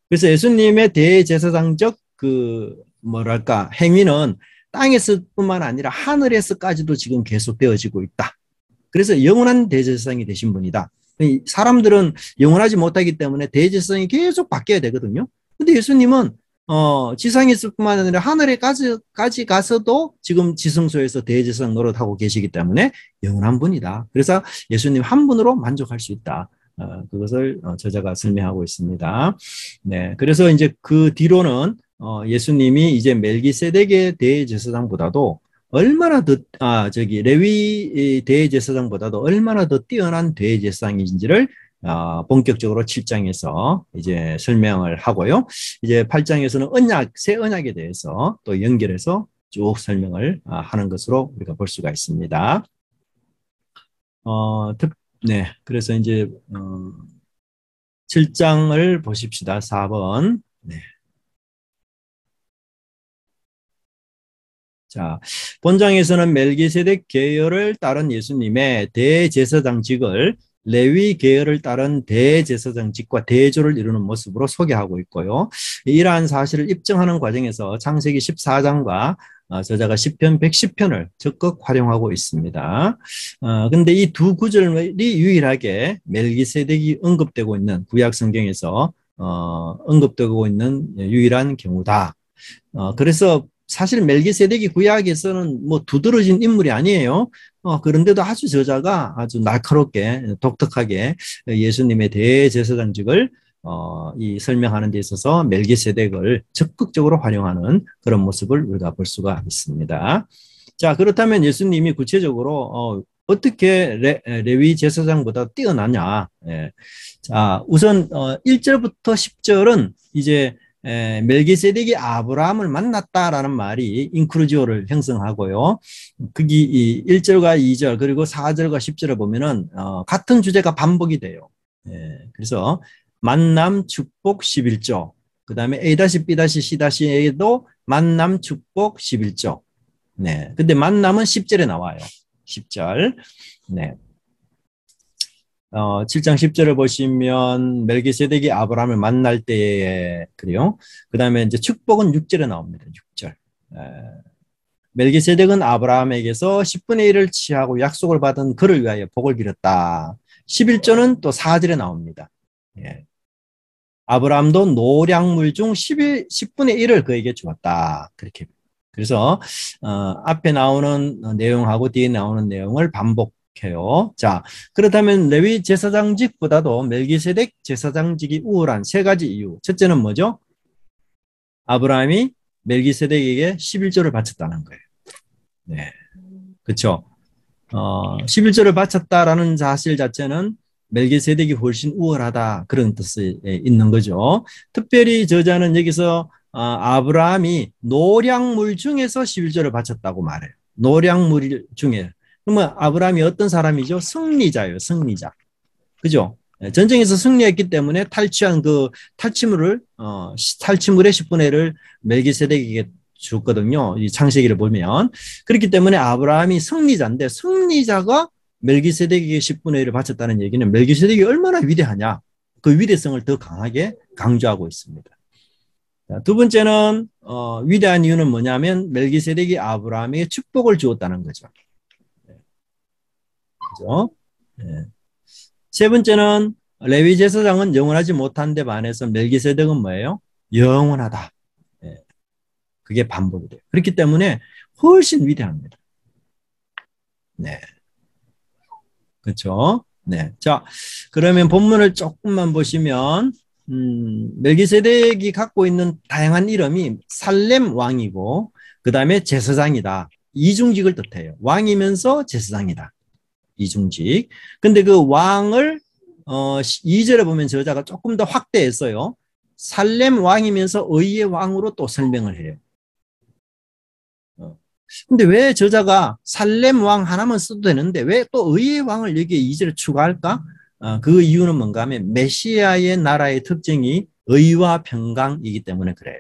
그래서 예수님의 대제사장적 그 뭐랄까 행위는 땅에서뿐만 아니라 하늘에서까지도 지금 계속되어지고 있다. 그래서 영원한 대제사장이 되신 분이다. 사람들은 영원하지 못하기 때문에 대제사장이 계속 바뀌어야 되거든요. 근데 예수님은 지상에서 뿐만 아니라 하늘에까지 가서도 지금 지성소에서 대제사장 노릇하고 계시기 때문에 영원한 분이다. 그래서 예수님 한 분으로 만족할 수 있다. 그것을 저자가 설명하고 있습니다. 네, 그래서 이제 그 뒤로는 예수님이 이제 멜기세덱의 대제사장보다도 얼마나 더 레위 대제사장보다도 얼마나 더 뛰어난 대제사장인지를 본격적으로 7장에서 이제 설명을 하고요. 이제 8장에서는 새 언약에 대해서 또 연결해서 쭉 설명을 하는 것으로 우리가 볼 수가 있습니다. 네, 그래서 이제 7장을 보십시다. 4번. 네. 자, 본장에서는 멜기세덱 계열을 따른 예수님의 대제사장직을 레위 계열을 따른 대제사장직과 대조를 이루는 모습으로 소개하고 있고요. 이러한 사실을 입증하는 과정에서 창세기 14장과 저자가 시편 110편을 적극 활용하고 있습니다. 근데 이 두 구절이 유일하게 멜기세덱이 언급되고 있는 구약 성경에서 언급되고 있는 유일한 경우다. 그래서 사실 멜기세덱이 구약에서는 뭐 두드러진 인물이 아니에요. 그런데도 아주 저자가 아주 날카롭게 독특하게 예수님의 대제사장직을 이 설명하는 데 있어서 멜기세덱을 적극적으로 활용하는 그런 모습을 우리가 볼 수가 있습니다. 자, 그렇다면 예수님이 구체적으로 어떻게 레위 제사장보다 뛰어나냐? 자, 우선 1절부터 10절은 이제 멜기세덱이 아브라함을 만났다라는 말이 인크루지오를 형성하고요. 거기 1절과 2절 그리고 4절과 10절을 보면은 같은 주제가 반복이 돼요. 그래서 만남, 축복, 11조. 그 다음에 A-B-C-E도 만남, 축복, 11조. 네. 근데 만남은 10절에 나와요. 10절. 네. 7장 10절을 보시면 멜기세덱이 아브라함을 만날 때에 그래요. 그 다음에 이제 축복은 6절에 나옵니다. 6절. 멜기세덱은 아브라함에게서 10분의 1을 취하고 약속을 받은 그를 위하여 복을 빌었다. 11조는 또 4절에 나옵니다. 예. 아브라함도 노량물 중 10분의 1을 그에게 주었다. 그렇게. 그래서 앞에 나오는 내용하고 뒤에 나오는 내용을 반복해요. 자, 그렇다면 레위 제사장직보다도 멜기세덱 제사장직이 우월한 세 가지 이유. 첫째는 뭐죠? 아브라함이 멜기세덱에게 11조를 바쳤다는 거예요. 네, 그렇죠. 11조를 바쳤다라는 사실 자체는 멜기세덱이 훨씬 우월하다 그런 뜻이 있는 거죠. 특별히 저자는 여기서 아브라함이 노량물 중에서 11조를 바쳤다고 말해요. 노량물 중에. 그러면 아브라함이 어떤 사람이죠? 승리자예요. 승리자. 그죠? 전쟁에서 승리했기 때문에 탈취한 그 탈취물의 10분의 1을 멜기세덱에게 줬거든요. 이 창세기를 보면. 그렇기 때문에 아브라함이 승리자인데 승리자가 멜기세덱에게 10분의 1을 바쳤다는 얘기는 멜기세덱이 얼마나 위대하냐. 그 위대성을 더 강하게 강조하고 있습니다. 두 번째는 위대한 이유는 뭐냐면 멜기세덱이 아브라함에게 축복을 주었다는 거죠. 그죠? 네. 세 번째는 레위 제사장은 영원하지 못한 데 반해서 멜기세덱은 뭐예요? 영원하다. 네. 그게 반복이 돼요. 그렇기 때문에 훨씬 위대합니다. 네. 그렇죠? 네. 자, 그러면 본문을 조금만 보시면 멜기세덱이 갖고 있는 다양한 이름이 살렘 왕이고 그 다음에 제사장이다. 이중직을 뜻해요. 왕이면서 제사장이다. 이중직. 근데 그 왕을 2절에 보면 저자가 조금 더 확대했어요. 살렘 왕이면서 의의 왕으로 또 설명을 해요. 근데 왜 저자가 살렘 왕 하나만 써도 되는데 왜 또 의의 왕을 여기에 2절에 추가할까? 그 이유는 뭔가 하면 메시아의 나라의 특징이 의와 평강이기 때문에 그래요.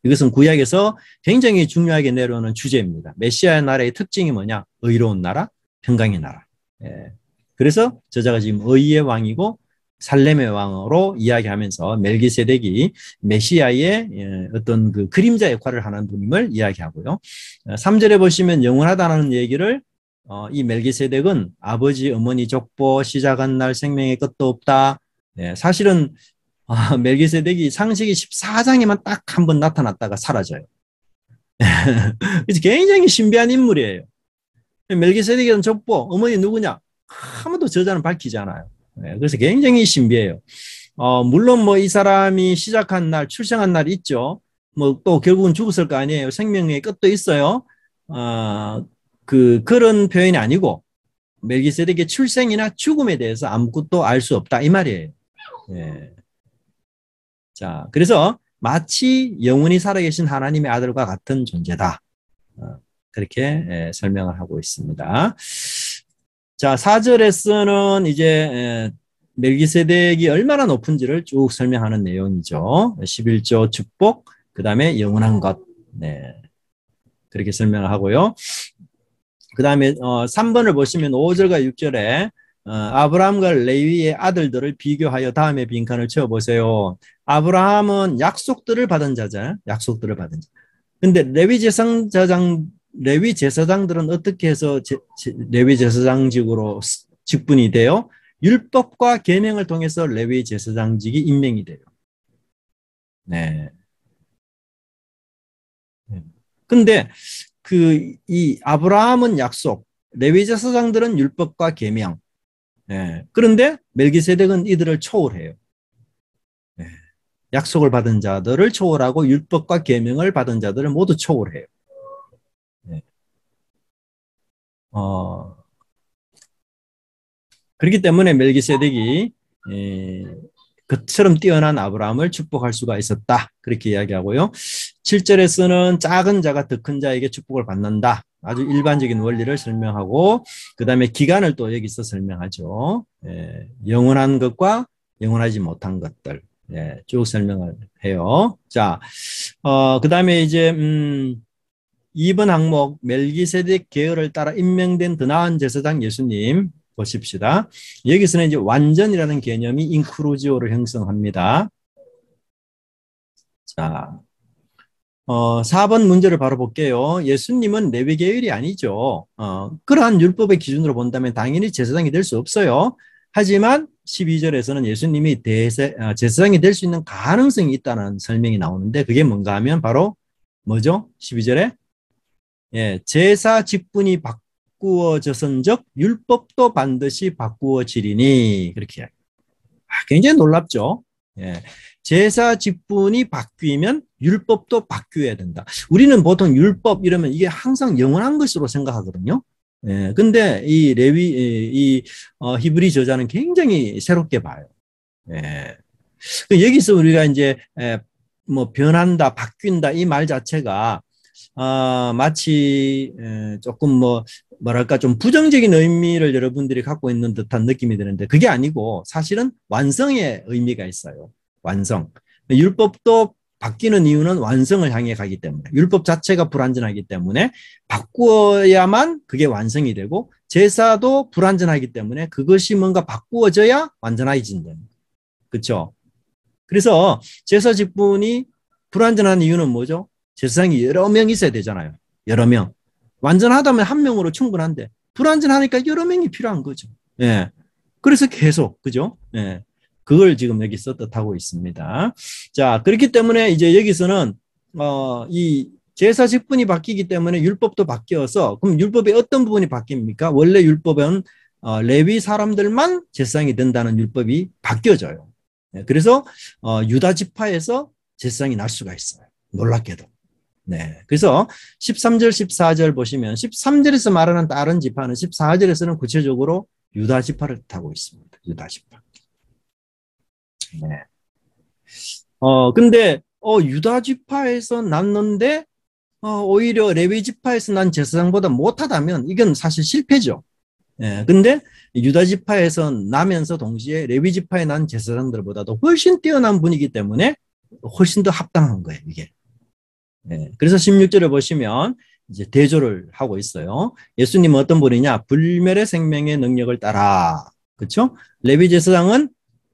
이것은 구약에서 굉장히 중요하게 내려오는 주제입니다. 메시아의 나라의 특징이 뭐냐? 의로운 나라, 평강의 나라. 예. 그래서 저자가 지금 의의 왕이고 살렘의 왕으로 이야기하면서 멜기세덱이 메시아의 어떤 그 그림자 역할을 하는 분임을 이야기하고요. 3절에 보시면 영원하다는 얘기를 이 멜기세덱은 아버지, 어머니, 족보, 시작한 날 생명의 끝도 없다. 네, 사실은 멜기세덱이 창세기 14장에만 딱 한 번 나타났다가 사라져요. 그래서 굉장히 신비한 인물이에요. 멜기세덱은 족보, 어머니 누구냐? 아무도 저자는 밝히지 않아요. 네, 그래서 굉장히 신비해요. 물론 뭐 이 사람이 시작한 날, 출생한 날 있죠. 뭐 또 결국은 죽었을 거 아니에요. 생명의 끝도 있어요. 그런 표현이 아니고 멜기세덱의 출생이나 죽음에 대해서 아무것도 알 수 없다 이 말이에요. 네. 자, 그래서 마치 영원히 살아계신 하나님의 아들과 같은 존재다. 그렇게 설명을 하고 있습니다. 자, 4절에서는 이제 멜기세덱이 얼마나 높은지를 쭉 설명하는 내용이죠. 11조 축복, 그 다음에 영원한 것. 네. 그렇게 설명을 하고요. 그 다음에 3번을 보시면 5절과 6절에 아브라함과 레위의 아들들을 비교하여 다음에 빈칸을 채워보세요. 아브라함은 약속들을 받은 자잖아요. 약속들을 받은 자. 근데 레위 제사장들은 어떻게 해서 레위 제사장직으로 직분이 돼요? 율법과 계명을 통해서 레위 제사장직이 임명이 돼요. 네. 근데 이 아브라함은 약속, 레위 제사장들은 율법과 계명. 네. 그런데 멜기세덱은 이들을 초월해요. 네. 약속을 받은 자들을 초월하고 율법과 계명을 받은 자들을 모두 초월해요. 네. 그렇기 때문에 멜기세덱이 그처럼 뛰어난 아브라함을 축복할 수가 있었다. 그렇게 이야기하고요. 7절에서는 작은 자가 더 큰 자에게 축복을 받는다. 아주 일반적인 원리를 설명하고 그 다음에 기간을 또 여기서 설명하죠. 영원한 것과 영원하지 못한 것들. 예, 쭉 설명을 해요. 자, 그 다음에 이제, 2번 항목, 멜기세덱 계열을 따라 임명된 더 나은 제사장 예수님 보십시다. 여기서는 이제 완전이라는 개념이 인크루지오를 형성합니다. 자, 4번 문제를 바로 볼게요. 예수님은 레위 계열이 아니죠. 그러한 율법의 기준으로 본다면 당연히 제사장이 될 수 없어요. 하지만 12절에서는 예수님이 제사장이 될 수 있는 가능성이 있다는 설명이 나오는데 그게 뭔가 하면 바로 뭐죠? 12절에 예, 제사 직분이 바꾸어졌은즉 율법도 반드시 바꾸어지리니 그렇게 굉장히 놀랍죠. 예. 제사 직분이 바뀌면 율법도 바뀌어야 된다. 우리는 보통 율법 이러면 이게 항상 영원한 것으로 생각하거든요. 예. 근데 이 히브리 저자는 굉장히 새롭게 봐요. 예. 여기서 우리가 이제 뭐 변한다, 바뀐다 이 말 자체가 마치 조금 뭐랄까 좀 부정적인 의미를 여러분들이 갖고 있는 듯한 느낌이 드는데 그게 아니고 사실은 완성의 의미가 있어요. 완성. 율법도 바뀌는 이유는 완성을 향해 가기 때문에 율법 자체가 불완전하기 때문에 바꾸어야만 그게 완성이 되고 제사도 불완전하기 때문에 그것이 뭔가 바꾸어져야 완전해진다. 그렇죠? 그래서 제사 직분이 불완전한 이유는 뭐죠? 제사장이 여러 명 있어야 되잖아요. 여러 명. 완전하다면 한 명으로 충분한데 불완전하니까 여러 명이 필요한 거죠. 예. 그래서 계속 그죠? 예. 그걸 지금 여기서 뜻하고 있습니다. 자, 그렇기 때문에 이제 여기서는 이 제사 직분이 바뀌기 때문에 율법도 바뀌어서 그럼 율법의 어떤 부분이 바뀝니까? 원래 율법은 레위 사람들만 제사장이 된다는 율법이 바뀌어져요. 예. 그래서 유다 지파에서 제사장이 날 수가 있어요. 놀랍게도. 네. 그래서 13절, 14절 보시면 13절에서 말하는 다른 지파는 14절에서는 구체적으로 유다 지파를 뜻하고 있습니다. 유다 지파. 네. 근데 유다 지파에서 났는데 오히려 레위 지파에서 난 제사장보다 못하다면 이건 사실 실패죠. 예. 근데 유다 지파에서 나면서 동시에 레위 지파에 난 제사장들보다도 훨씬 뛰어난 분이기 때문에 훨씬 더 합당한 거예요, 이게. 네. 그래서 16절을 보시면 이제 대조를 하고 있어요. 예수님은 어떤 분이냐? 불멸의 생명의 능력을 따라. 그렇죠? 레위 제사장은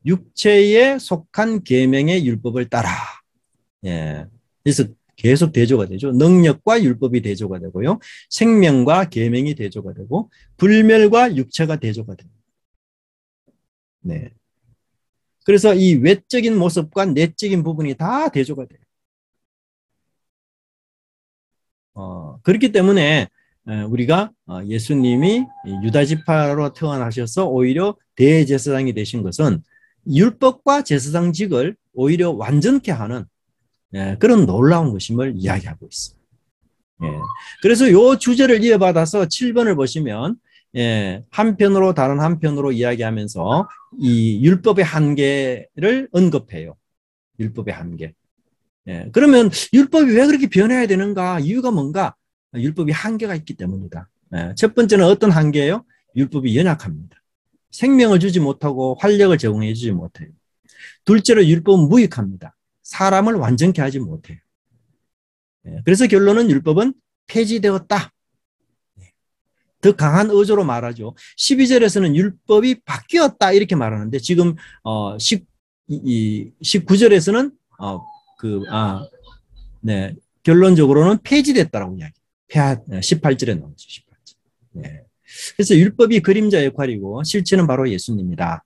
육체에 속한 계명의 율법을 따라. 예. 그래서 계속 대조가 되죠. 능력과 율법이 대조가 되고요. 생명과 계명이 대조가 되고 불멸과 육체가 대조가 됩니다. 네. 그래서 이 외적인 모습과 내적인 부분이 다 대조가 돼요. 그렇기 때문에 우리가 예수님이 유다 지파로 태어나셔서 오히려 대제사장이 되신 것은 율법과 제사장직을 오히려 완전케 하는 그런 놀라운 것임을 이야기하고 있습니다. 그래서 이 주제를 이어받아서 7번을 보시면 한편으로 다른 한편으로 이야기하면서 이 율법의 한계를 언급해요. 율법의 한계. 그러면 율법이 왜 그렇게 변해야 되는가? 이유가 뭔가? 율법이 한계가 있기 때문이다. 첫 번째는 어떤 한계예요? 율법이 연약합니다. 생명을 주지 못하고 활력을 제공해 주지 못해요. 둘째로 율법은 무익합니다. 사람을 완전케 하지 못해요. 그래서 결론은 율법은 폐지되었다. 더 강한 어조로 말하죠. 12절에서는 율법이 바뀌었다 이렇게 말하는데 지금 19절에서는 네, 결론적으로는 폐지됐다라고 이야기. 18절에 나오죠. 18절. 네. 그래서 율법이 그림자 역할이고 실체는 바로 예수님이다.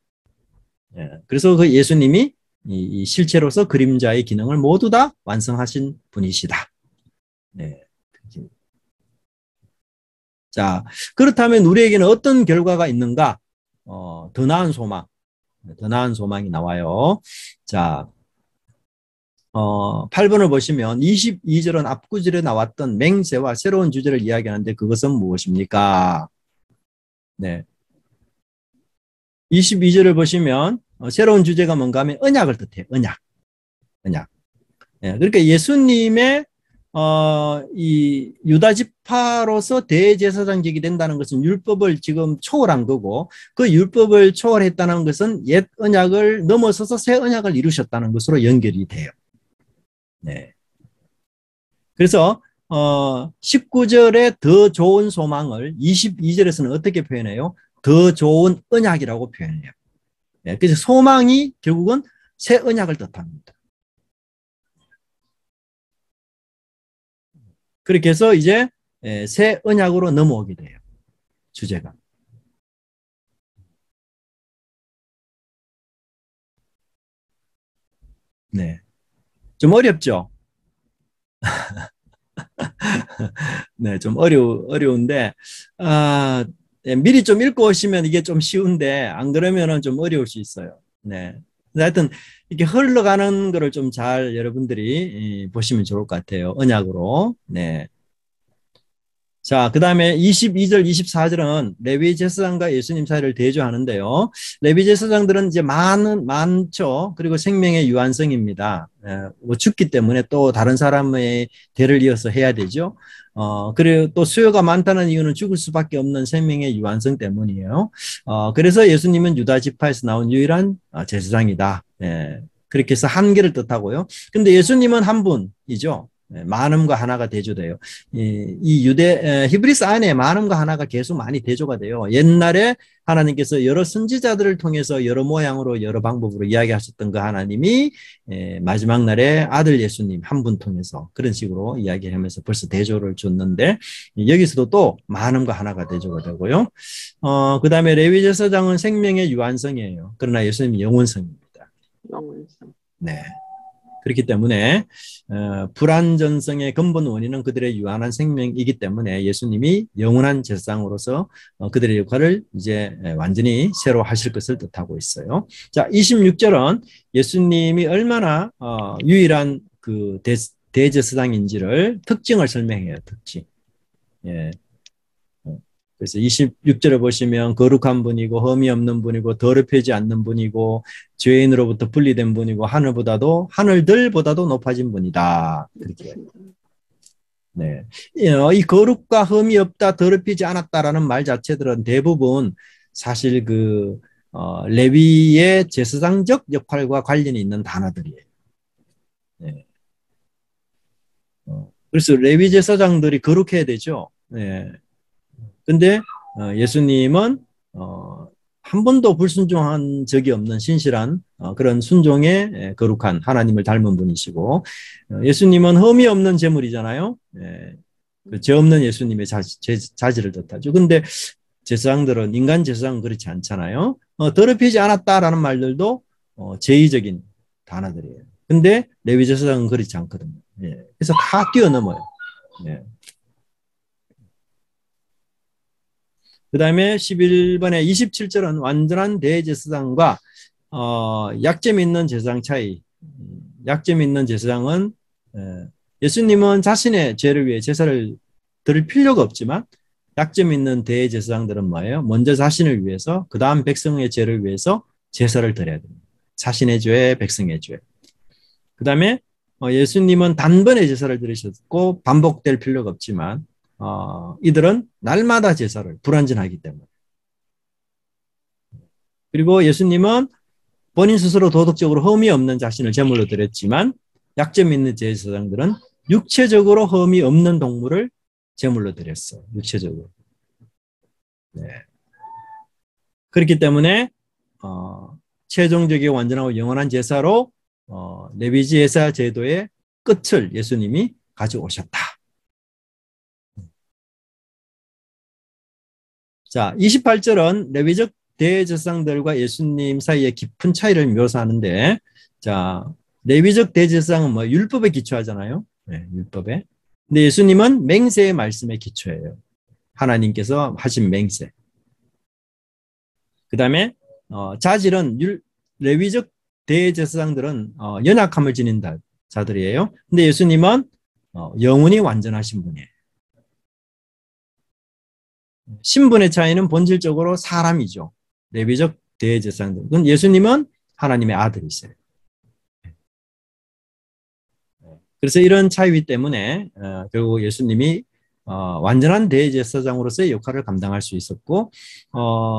네. 그래서 그 예수님이 이 실체로서 그림자의 기능을 모두 다 완성하신 분이시다. 네. 자, 그렇다면 우리에게는 어떤 결과가 있는가? 더 나은 소망. 더 나은 소망이 나와요. 자, 8번을 보시면 22절은 앞구절에 나왔던 맹세와 새로운 주제를 이야기하는데 그것은 무엇입니까? 네. 22절을 보시면 새로운 주제가 뭔가 하면 언약을 뜻해요. 언약. 네. 그러니까 예수님의 이 유다 지파로서 대제사장직이 된다는 것은 율법을 지금 초월한 거고 그 율법을 초월했다는 것은 옛 언약을 넘어서서 새 언약을 이루셨다는 것으로 연결이 돼요. 네. 그래서 19절에 더 좋은 소망을 22절에서는 어떻게 표현해요? 더 좋은 언약이라고 표현해요. 네. 그래서 소망이 결국은 새 언약을 뜻합니다. 그렇게 해서 이제 새 언약으로 넘어오게 돼요. 주제가. 네. 좀 어렵죠? 네, 좀 어려운데, 미리 좀 읽고 오시면 이게 좀 쉬운데, 안 그러면은 좀 어려울 수 있어요. 네. 하여튼, 이렇게 흘러가는 거를 좀 잘 여러분들이 보시면 좋을 것 같아요. 언약으로. 네. 자, 그 다음에 22절, 24절은 레위 제사장과 예수님 사이를 대조하는데요. 레위 제사장들은 이제 많죠. 그리고 생명의 유한성입니다. 뭐 죽기 때문에 또 다른 사람의 대를 이어서 해야 되죠. 그리고 또 수요가 많다는 이유는 죽을 수밖에 없는 생명의 유한성 때문이에요. 그래서 예수님은 유다 지파에서 나온 유일한 제사장이다. 예, 그렇게 해서 한계를 뜻하고요. 근데 예수님은 한 분이죠. 많음과 하나가 대조돼요. 이 히브리스 안에 많음과 하나가 계속 많이 대조가 돼요. 옛날에 하나님께서 여러 선지자들을 통해서 여러 모양으로 여러 방법으로 이야기하셨던 그 하나님이 마지막 날에 아들 예수님 한 분 통해서 그런 식으로 이야기하면서 벌써 대조를 줬는데 여기서도 또 많음과 하나가 대조가 되고요. 그 다음에 레위 제사장은 생명의 유한성이에요. 그러나 예수님은 영원성입니다. 영원성. 네. 그렇기 때문에 불완전성의 근본 원인은 그들의 유한한 생명이기 때문에 예수님이 영원한 제사장으로서 그들의 역할을 이제 완전히 새로 하실 것을 뜻하고 있어요. 자, 26절은 예수님이 얼마나 유일한 그 대제사장인지를 특징을 설명해요. 특징. 예. 그래서 26절에 보시면 거룩한 분이고 흠이 없는 분이고 더럽히지 않는 분이고 죄인으로부터 분리된 분이고 하늘들보다도 높아진 분이다. 그렇게. 네. 이 거룩과 흠이 없다, 더럽히지 않았다라는 말 자체들은 대부분 사실 그 레위의 제사장적 역할과 관련이 있는 단어들이에요. 네. 그래서 레위 제사장들이 거룩해야 되죠. 네. 근데 예수님은 한 번도 불순종한 적이 없는 신실한 그런 순종의 거룩한 하나님을 닮은 분이시고 예수님은 흠이 없는 제물이잖아요. 그 죄 없는 예수님의 자질을 뜻하죠. 근데 제사장들은 인간 제사장은 그렇지 않잖아요. 더럽히지 않았다라는 말들도 제의적인 단어들이에요. 근데 레위 제사장은 그렇지 않거든요. 그래서 다 뛰어넘어요. 그 다음에 11번에 27절은 완전한 대제사장과 약점 있는 제사장 차이. 약점 있는 제사장은 예수님은 자신의 죄를 위해 제사를 드릴 필요가 없지만 약점 있는 대제사장들은 뭐예요? 먼저 자신을 위해서 그 다음 백성의 죄를 위해서 제사를 드려야 됩니다. 자신의 죄, 백성의 죄. 그 다음에 예수님은 단번에 제사를 드리셨고 반복될 필요가 없지만 이들은 날마다 제사를 불완전하기 때문에. 그리고 예수님은 본인 스스로 도덕적으로 흠이 없는 자신을 제물로 드렸지만 약점 있는 제사장들은 육체적으로 흠이 없는 동물을 제물로 드렸어요. 육체적으로. 네. 그렇기 때문에 최종적이고 완전하고 영원한 제사로 레위 제사 제도의 끝을 예수님이 가져오셨다. 자, 28절은 레위적 대제사장들과 예수님 사이의 깊은 차이를 묘사하는데, 자, 레위적 대제사장은 뭐 율법에 기초하잖아요. 네, 율법에. 근데 예수님은 맹세의 말씀에 기초해요. 하나님께서 하신 맹세. 그 다음에 자질은 레위적 대제사장들은 연약함을 지닌 자들이에요. 근데 예수님은 영원히 완전하신 분이에요. 신분의 차이는 본질적으로 사람이죠. 레위적 대제사장들. 예수님은 하나님의 아들이세요. 그래서 이런 차이 때문에 결국 예수님이 완전한 대제사장으로서의 역할을 감당할 수 있었고,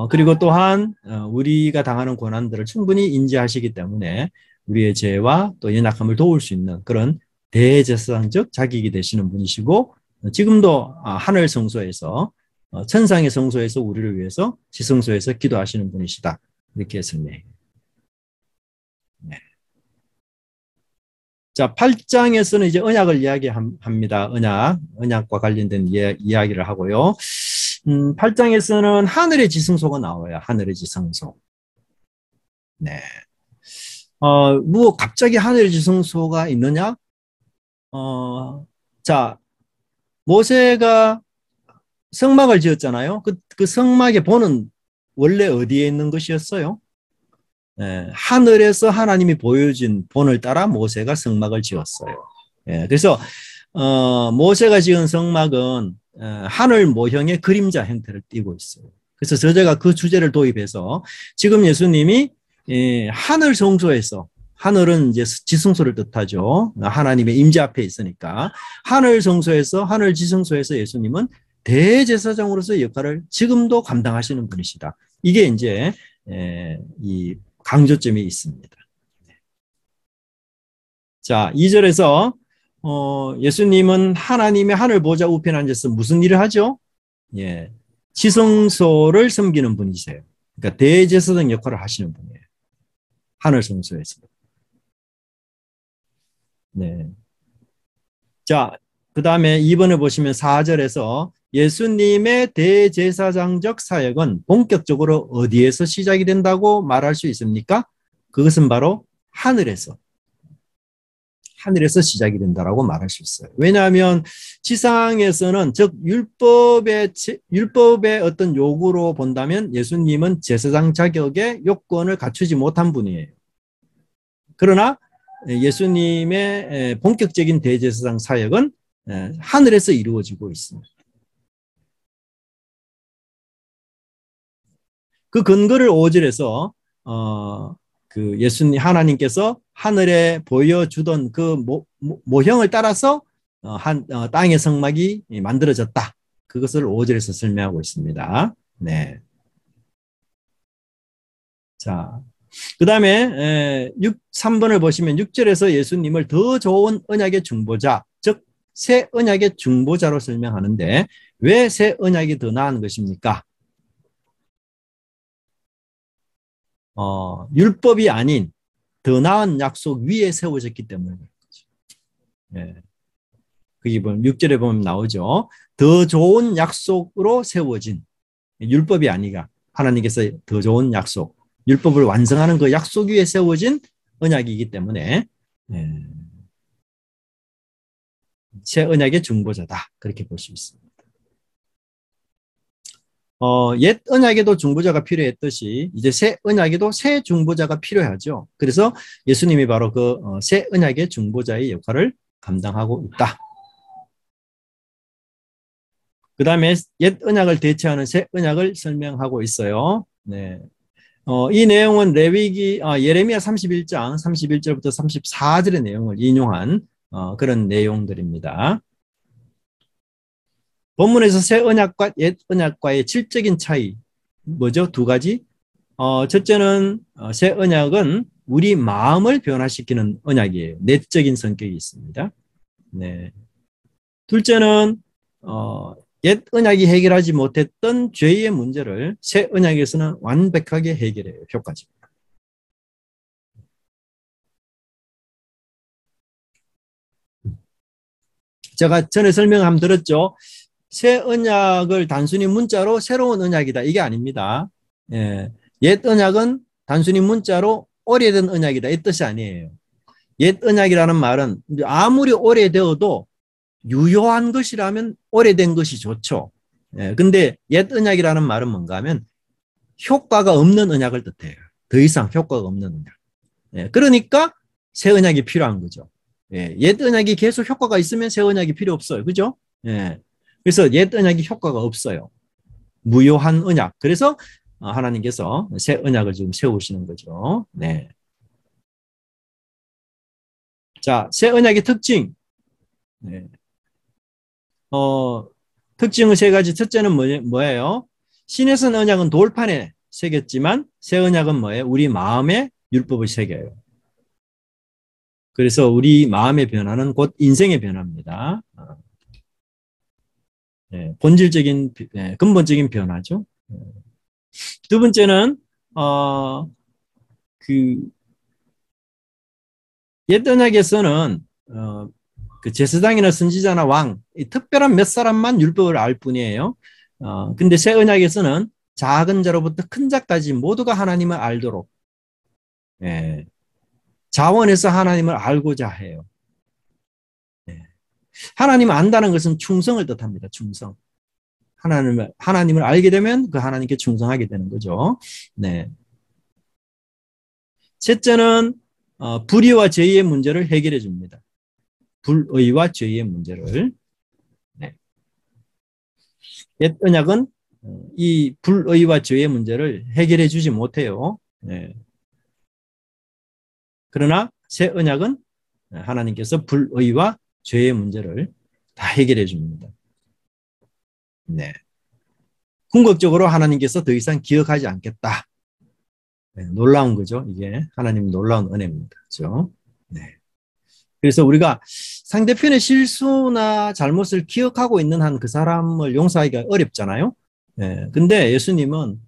그리고 또한 우리가 당하는 고난들을 충분히 인지하시기 때문에 우리의 죄와 또 연약함을 도울 수 있는 그런 대제사장적 자격이 되시는 분이시고, 지금도 하늘 성소에서 천상의 성소에서 우리를 위해서 지성소에서 기도하시는 분이시다. 이렇게 설명해요. 네. 자, 8장에서는 이제 언약을 이야기합니다. 언약과 관련된 이야기를 하고요. 8장에서는 하늘의 지성소가 나와요. 하늘의 지성소. 네. 뭐 갑자기 하늘의 지성소가 있느냐? 자, 모세가 성막을 지었잖아요. 그 성막의 본은 원래 어디에 있는 것이었어요? 하늘에서 하나님이 보여준 본을 따라 모세가 성막을 지었어요. 그래서 모세가 지은 성막은 하늘 모형의 그림자 형태를 띠고 있어요. 그래서 저자가 그 주제를 도입해서 지금 예수님이 하늘 성소에서, 하늘은 이제 지성소를 뜻하죠. 하나님의 임재 앞에 있으니까 하늘 성소에서, 하늘 지성소에서 예수님은 대제사장으로서의 역할을 지금도 감당하시는 분이시다. 이게 이제 이 강조점이 있습니다. 자, 2절에서 예수님은 하나님의 하늘 보좌 우편에 앉아서 무슨 일을 하죠? 예, 지성소를 섬기는 분이세요. 그러니까 대제사장 역할을 하시는 분이에요. 하늘 성소에서. 네. 자, 그 다음에 2번을 보시면 4절에서 예수님의 대제사장적 사역은 본격적으로 어디에서 시작이 된다고 말할 수 있습니까? 그것은 바로 하늘에서 시작이 된다라고 말할 수 있어요. 왜냐하면 지상에서는, 즉 율법의 어떤 요구로 본다면 예수님은 제사장 자격의 요건을 갖추지 못한 분이에요. 그러나 예수님의 본격적인 대제사장 사역은 하늘에서 이루어지고 있습니다. 그 근거를 5절에서 그 예수님 하나님께서 하늘에 보여주던 그 모형을 따라서 땅의 성막이 만들어졌다. 그것을 5절에서 설명하고 있습니다. 네. 자, 그 다음에 3번을 보시면 6절에서 예수님을 더 좋은 언약의 중보자, 즉 새 언약의 중보자로 설명하는데 왜 새 언약이 더 나은 것입니까? 율법이 아닌 더 나은 약속 위에 세워졌기 때문에 그렇죠. 예. 그게 6절에 보면 나오죠. 더 좋은 약속으로 세워진, 율법이 아니라 하나님께서 더 좋은 약속, 율법을 완성하는 그 약속 위에 세워진 언약이기 때문에 새 언약의 중보자다. 그렇게 볼 수 있습니다. 옛 언약에도 중보자가 필요했듯이 이제 새 언약에도 새 중보자가 필요하죠. 그래서 예수님이 바로 그 새 언약의 중보자의 역할을 감당하고 있다. 그 다음에 옛 언약을 대체하는 새 언약을 설명하고 있어요. 네. 이 내용은 예레미야 31장 31절부터 34절의 내용을 인용한 그런 내용들입니다. 본문에서 새 언약과 옛 언약과의 질적인 차이 뭐죠? 두 가지. 첫째는 새 언약은 우리 마음을 변화시키는 언약이에요. 내적인 성격이 있습니다. 네. 둘째는 옛 언약이 해결하지 못했던 죄의 문제를 새 언약에서는 완벽하게 해결해요. 효과적으로. 제가 전에 설명 한번 들었죠. 새 언약을 단순히 문자로 새로운 언약이다. 이게 아닙니다. 예. 옛 언약은 단순히 문자로 오래된 언약이다. 이 뜻이 아니에요. 옛 언약이라는 말은 아무리 오래되어도 유효한 것이라면 오래된 것이 좋죠. 예. 근데 옛 언약이라는 말은 뭔가 하면 효과가 없는 언약을 뜻해요. 더 이상 효과가 없는 언약. 예. 그러니까 새 언약이 필요한 거죠. 예. 옛 언약이 계속 효과가 있으면 새 언약이 필요 없어요. 그죠? 예. 그래서 옛 언약이 효과가 없어요. 무효한 언약. 그래서 하나님께서 새 언약을 지금 세우시는 거죠. 네. 자, 새 언약의 특징. 네. 어, 특징은 세 가지. 첫째는 뭐예요? 신의 언약은 돌판에 새겼지만 새 언약은 뭐예요? 우리 마음에 율법을 새겨요. 그래서 우리 마음의 변화는 곧 인생의 변화입니다. 네, 본질적인, 네, 근본적인 변화죠. 두 번째는, 어, 그, 옛 언약에서는, 그 제사장이나 선지자나 왕, 특별한 몇 사람만 율법을 알 뿐이에요. 근데 새 언약에서는 작은 자로부터 큰 자까지 모두가 하나님을 알도록, 예, 자원해서 하나님을 알고자 해요. 예. 하나님을 안다는 것은 충성을 뜻합니다. 충성. 하나님을 알게 되면 그 하나님께 충성하게 되는 거죠. 네. 셋째는 불의와 죄의 문제를 해결해 줍니다. 불의와 죄의 문제를. 네. 옛 언약은 이 불의와 죄의 문제를 해결해 주지 못해요. 네. 그러나 새 언약은 하나님께서 불의와 죄의 문제를 다 해결해 줍니다. 네. 궁극적으로 하나님께서 더 이상 기억하지 않겠다. 네, 놀라운 거죠. 이게 하나님 놀라운 은혜입니다. 그렇죠? 네. 그래서 우리가 상대편의 실수나 잘못을 기억하고 있는 한 그 사람을 용서하기가 어렵잖아요. 네. 근데 예수님은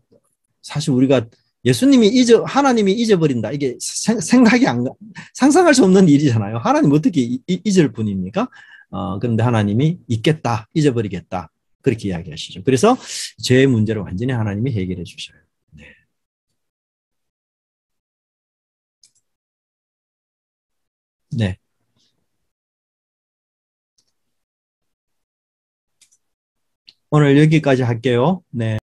사실 우리가 예수님이 하나님이 잊어버린다. 이게 생각이 상상할 수 없는 일이잖아요. 하나님 어떻게 잊을 분입니까? 그런데 하나님이 잊겠다, 잊어버리겠다. 그렇게 이야기하시죠. 그래서 죄의 문제를 완전히 하나님이 해결해 주셔요. 네. 네. 오늘 여기까지 할게요. 네.